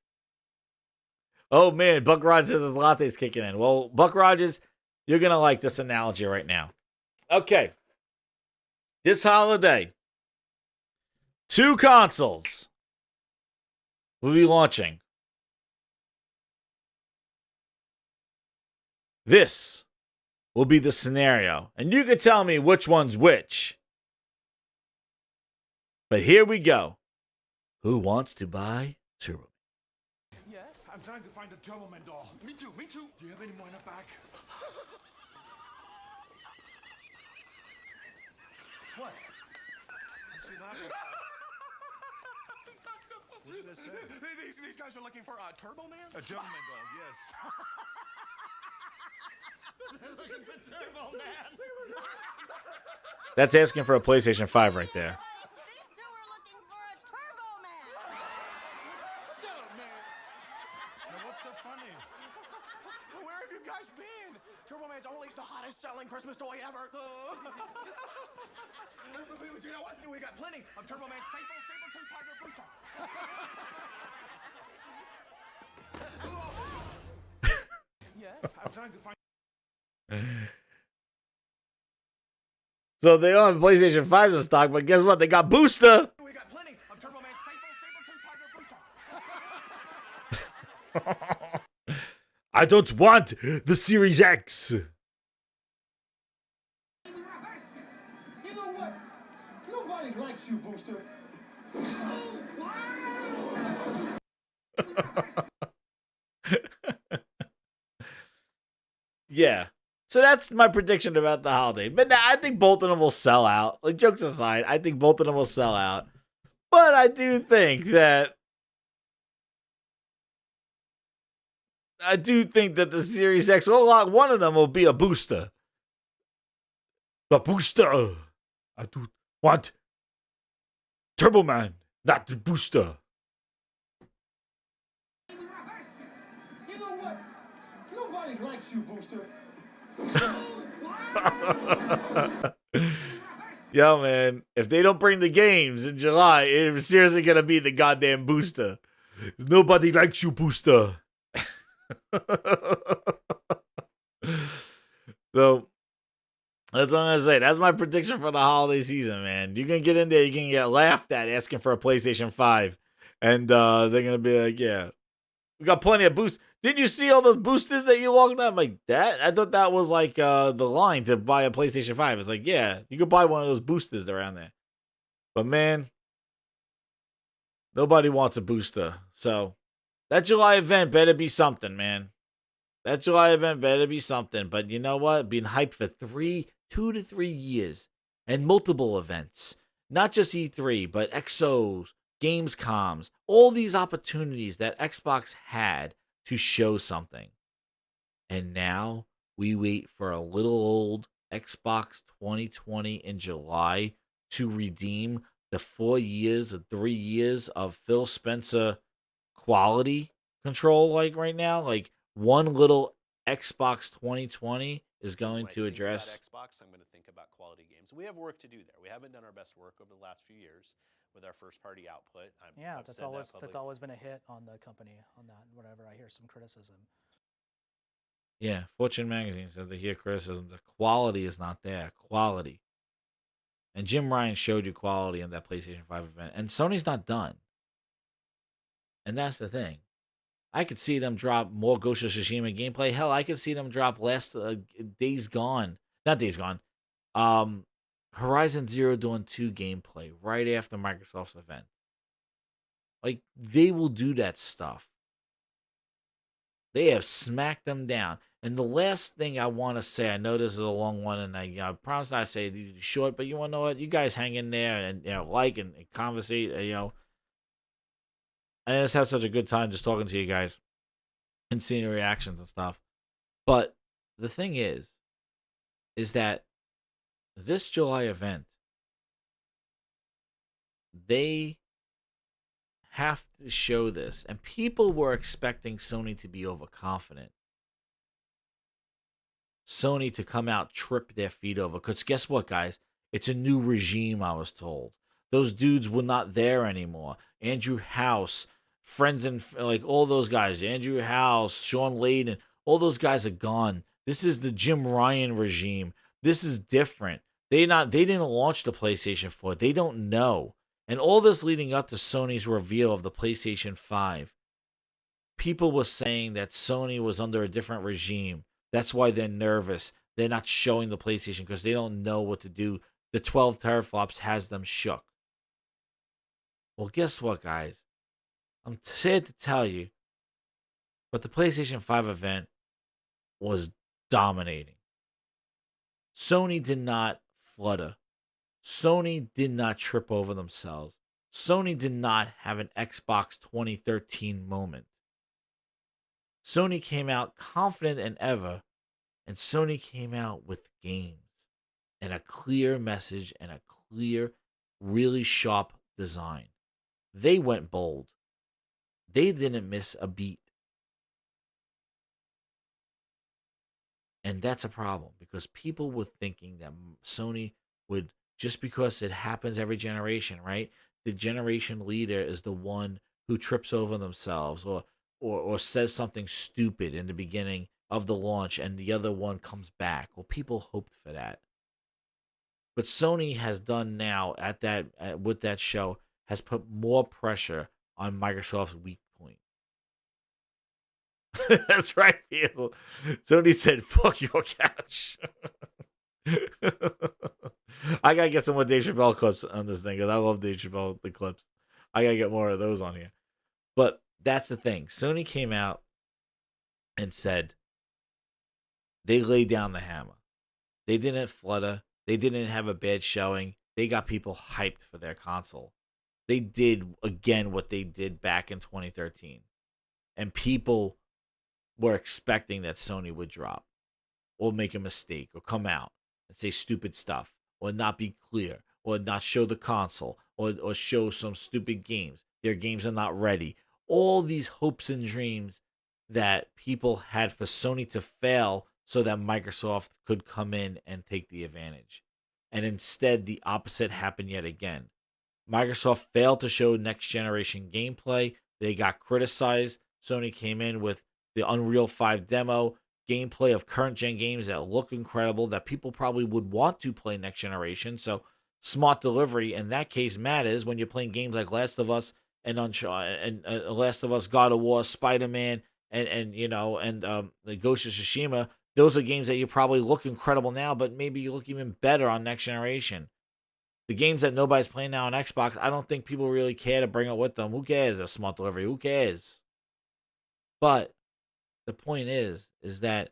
S1: Oh man, Buck Rogers says his latte's kicking in. Well, Buck Rogers, you're gonna like this analogy right now. Okay. This holiday, 2 consoles will be launching. This will be the scenario. And you can tell me which one's which. But here we go. Who wants to buy Turbo?
S11: Yes, I'm trying to find a Turbo Man doll. Me too, me too. Do you have any more in the back? What? I see that. What did I say? These guys are looking for a Turbo Man? A Turbo Man doll, yes. They're looking for Turbo Man.
S1: That's asking for a PlayStation 5 right there.
S11: These two are looking for a Turbo Man. Turbo Man. Now what's so funny? Where have you guys been? Turbo Man's only the hottest selling Christmas toy ever. You know what? We got plenty of Turbo Man's faithful saber-tooth tiger booster. Yes, I'm trying to find.
S1: So they don't have PlayStation 5s in stock, but guess what? They got Booster.
S11: We got plenty of Turbo Man's faithful saber-tooth tiger booster.
S1: I don't want the Series X.
S14: You know what? Nobody likes you, Booster.
S1: Yeah. So that's my prediction about the holiday. But I think both of them will sell out. Like, jokes aside, I think both of them will sell out. But I do think that the Series X, well, one of them will be a booster. The booster. I do want Turbo Man, not the booster.
S14: You know what? Nobody likes you, Booster.
S1: Yo, man, if they don't bring the games in July, it's seriously gonna be the goddamn booster. Nobody likes you, booster. So that's what I'm gonna say. That's my prediction for the holiday season, man. You're gonna get in there, you're gonna get laughed at asking for a PlayStation 5. And they're gonna be like, yeah, we got plenty of boosts. Did you see all those boosters that you logged up? Like that? I thought that was like the line to buy a PlayStation 5. It's like, yeah, you could buy one of those boosters around there. But man, nobody wants a booster. So that July event better be something, man. That July event better be something. But you know what? Being hyped for 2 to 3 years and multiple events. Not just E3, but XOs, Gamescoms, all these opportunities that Xbox had to show something. And now we wait for a little old Xbox 2020 in July to redeem the 4 years or 3 years of Phil Spencer quality control. Like right now, like one little Xbox 2020 is going to address
S19: Xbox. I'm going to think about quality games. We have work to do there. We haven't done our best work over the last few years with our first party output.
S20: That's always been a hit on the company on that. Whenever I hear some criticism.
S1: Yeah, Fortune magazine said they hear criticism. The quality is not there. Quality. And Jim Ryan showed you quality in that PlayStation 5 event. And Sony's not done. And that's the thing. I could see them drop more Ghost of Tsushima gameplay. Hell, I could see them drop Days Gone. Not Days Gone. Horizon Zero Dawn 2 gameplay right after Microsoft's event. Like, they will do that stuff. They have smacked them down. And the last thing I want to say, I know this is a long one, and I promise I say these are short, but you want to know what? You guys hang in there and like and conversate. I just have such a good time just talking to you guys and seeing your reactions and stuff. But the thing is that this July event, they have to show this, and people were expecting Sony to be overconfident. Sony to come out, trip their feet over. Because guess what, guys? It's a new regime, I was told. Those dudes were not there anymore. Andrew House, friends and like all those guys, Andrew House, Sean Layden, all those guys are gone. This is the Jim Ryan regime. This is different. They didn't launch the PlayStation 4. They don't know. And all this leading up to Sony's reveal of the PlayStation 5, people were saying that Sony was under a different regime. That's why they're nervous. They're not showing the PlayStation because they don't know what to do. The 12 teraflops has them shook. Well, guess what, guys? I'm sad to tell you, but the PlayStation 5 event was dominating. Sony did not flutter. Sony did not trip over themselves. Sony did not have an Xbox 2013 moment. Sony came out confident than ever, and Sony came out with games and a clear message and a clear, really sharp design. They went bold. They didn't miss a beat. And that's a problem because people were thinking that Sony would, just because it happens every generation, right? The generation leader is the one who trips over themselves or says something stupid in the beginning of the launch and the other one comes back. Well, people hoped for that. But Sony has done now with that show has put more pressure on Microsoft's weak point. That's right, people. Sony said, fuck your couch. I gotta get some more Dave Chappelle clips on this thing because I love Dave Chappelle, the clips. I gotta get more of those on here. But that's the thing. Sony came out and said they laid down the hammer. They didn't flutter. They didn't have a bad showing. They got people hyped for their console. They did, again, what they did back in 2013. And people were expecting that Sony would drop or make a mistake or come out and say stupid stuff or not be clear or not show the console or show some stupid games. Their games are not ready. All these hopes and dreams that people had for Sony to fail so that Microsoft could come in and take the advantage. And instead, the opposite happened yet again. Microsoft failed to show next generation gameplay. They got criticized. Sony came in with the Unreal 5 demo, gameplay of current gen games that look incredible, that people probably would want to play next generation. So smart delivery in that case matters when you're playing games like Last of Us and Last of Us, God of War, Spider-Man, and the Ghost of Tsushima. Those are games that you probably look incredible now, but maybe you look even better on next generation. The games that nobody's playing now on Xbox, I don't think people really care to bring it with them. Who cares? A smart delivery. Who cares? But the point is that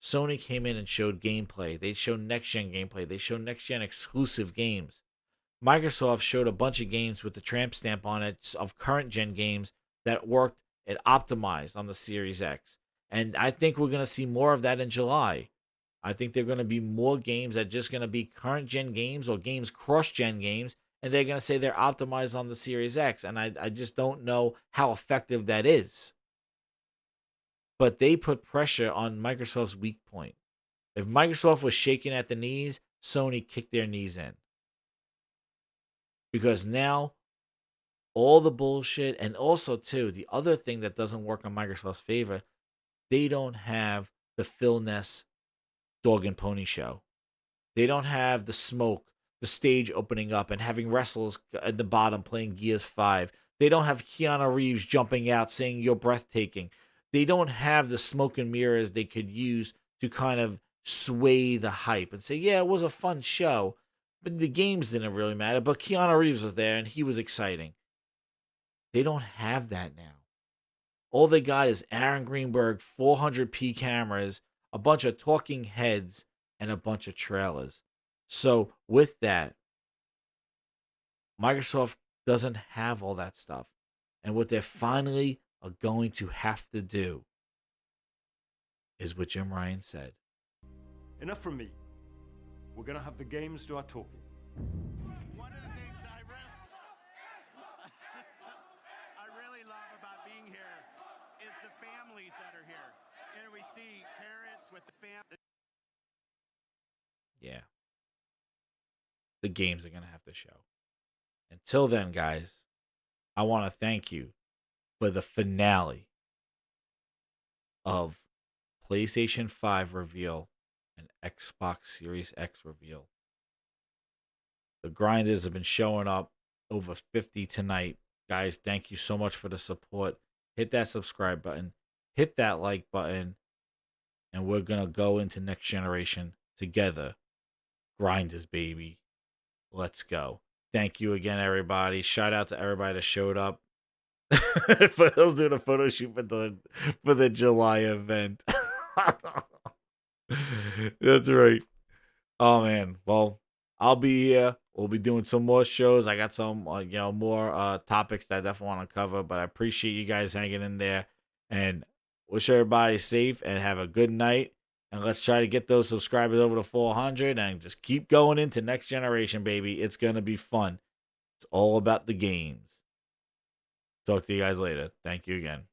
S1: Sony came in and showed gameplay. They showed next-gen gameplay. They showed next-gen exclusive games. Microsoft showed a bunch of games with the tramp stamp on it of current-gen games that worked and optimized on the Series X. And I think we're going to see more of that in July. I think there are going to be more games that are just going to be current-gen games or games cross-gen games, and they're going to say they're optimized on the Series X. And I just don't know how effective that is. But they put pressure on Microsoft's weak point. If Microsoft was shaking at the knees, Sony kicked their knees in. Because now, all the bullshit, and also, too, the other thing that doesn't work in Microsoft's favor, they don't have the Phil Ness dog and pony show. They don't have the smoke the stage opening up and having wrestlers at the bottom playing Gears 5. They don't have Keanu Reeves jumping out saying you're breathtaking. They don't have the smoke and mirrors they could use to kind of sway the hype and say, yeah, it was a fun show, but the games didn't really matter. But Keanu Reeves was there and he was exciting. They don't have that now. All they got is Aaron Greenberg, 400p cameras, a bunch of talking heads, and a bunch of trailers. So with that, Microsoft doesn't have all that stuff. And what they finally are going to have to do is what Jim Ryan said.
S5: Enough from me. We're going to have the games do our talking.
S18: One of the things I really love about being here is the families that are here. And we see parents with the family.
S1: Yeah. The games are going to have to show. Until then, guys, I want to thank you for the finale of PlayStation 5 reveal and Xbox Series X reveal. The grinders have been showing up, over 50 tonight. Guys, thank you so much for the support. Hit that subscribe button, hit that like button, and we're going to go into next generation together. Grinders, baby. Let's go. Thank you again, everybody. Shout out to everybody that showed up. For those doing a photo shoot for the July event. That's right. Oh man. Well, I'll be here. We'll be doing some more shows. I got some more topics that I definitely want to cover, but I appreciate you guys hanging in there, and wish everybody safe and have a good night. And let's try to get those subscribers over to 400 and just keep going into next generation, baby. It's going to be fun. It's all about the games. Talk to you guys later. Thank you again.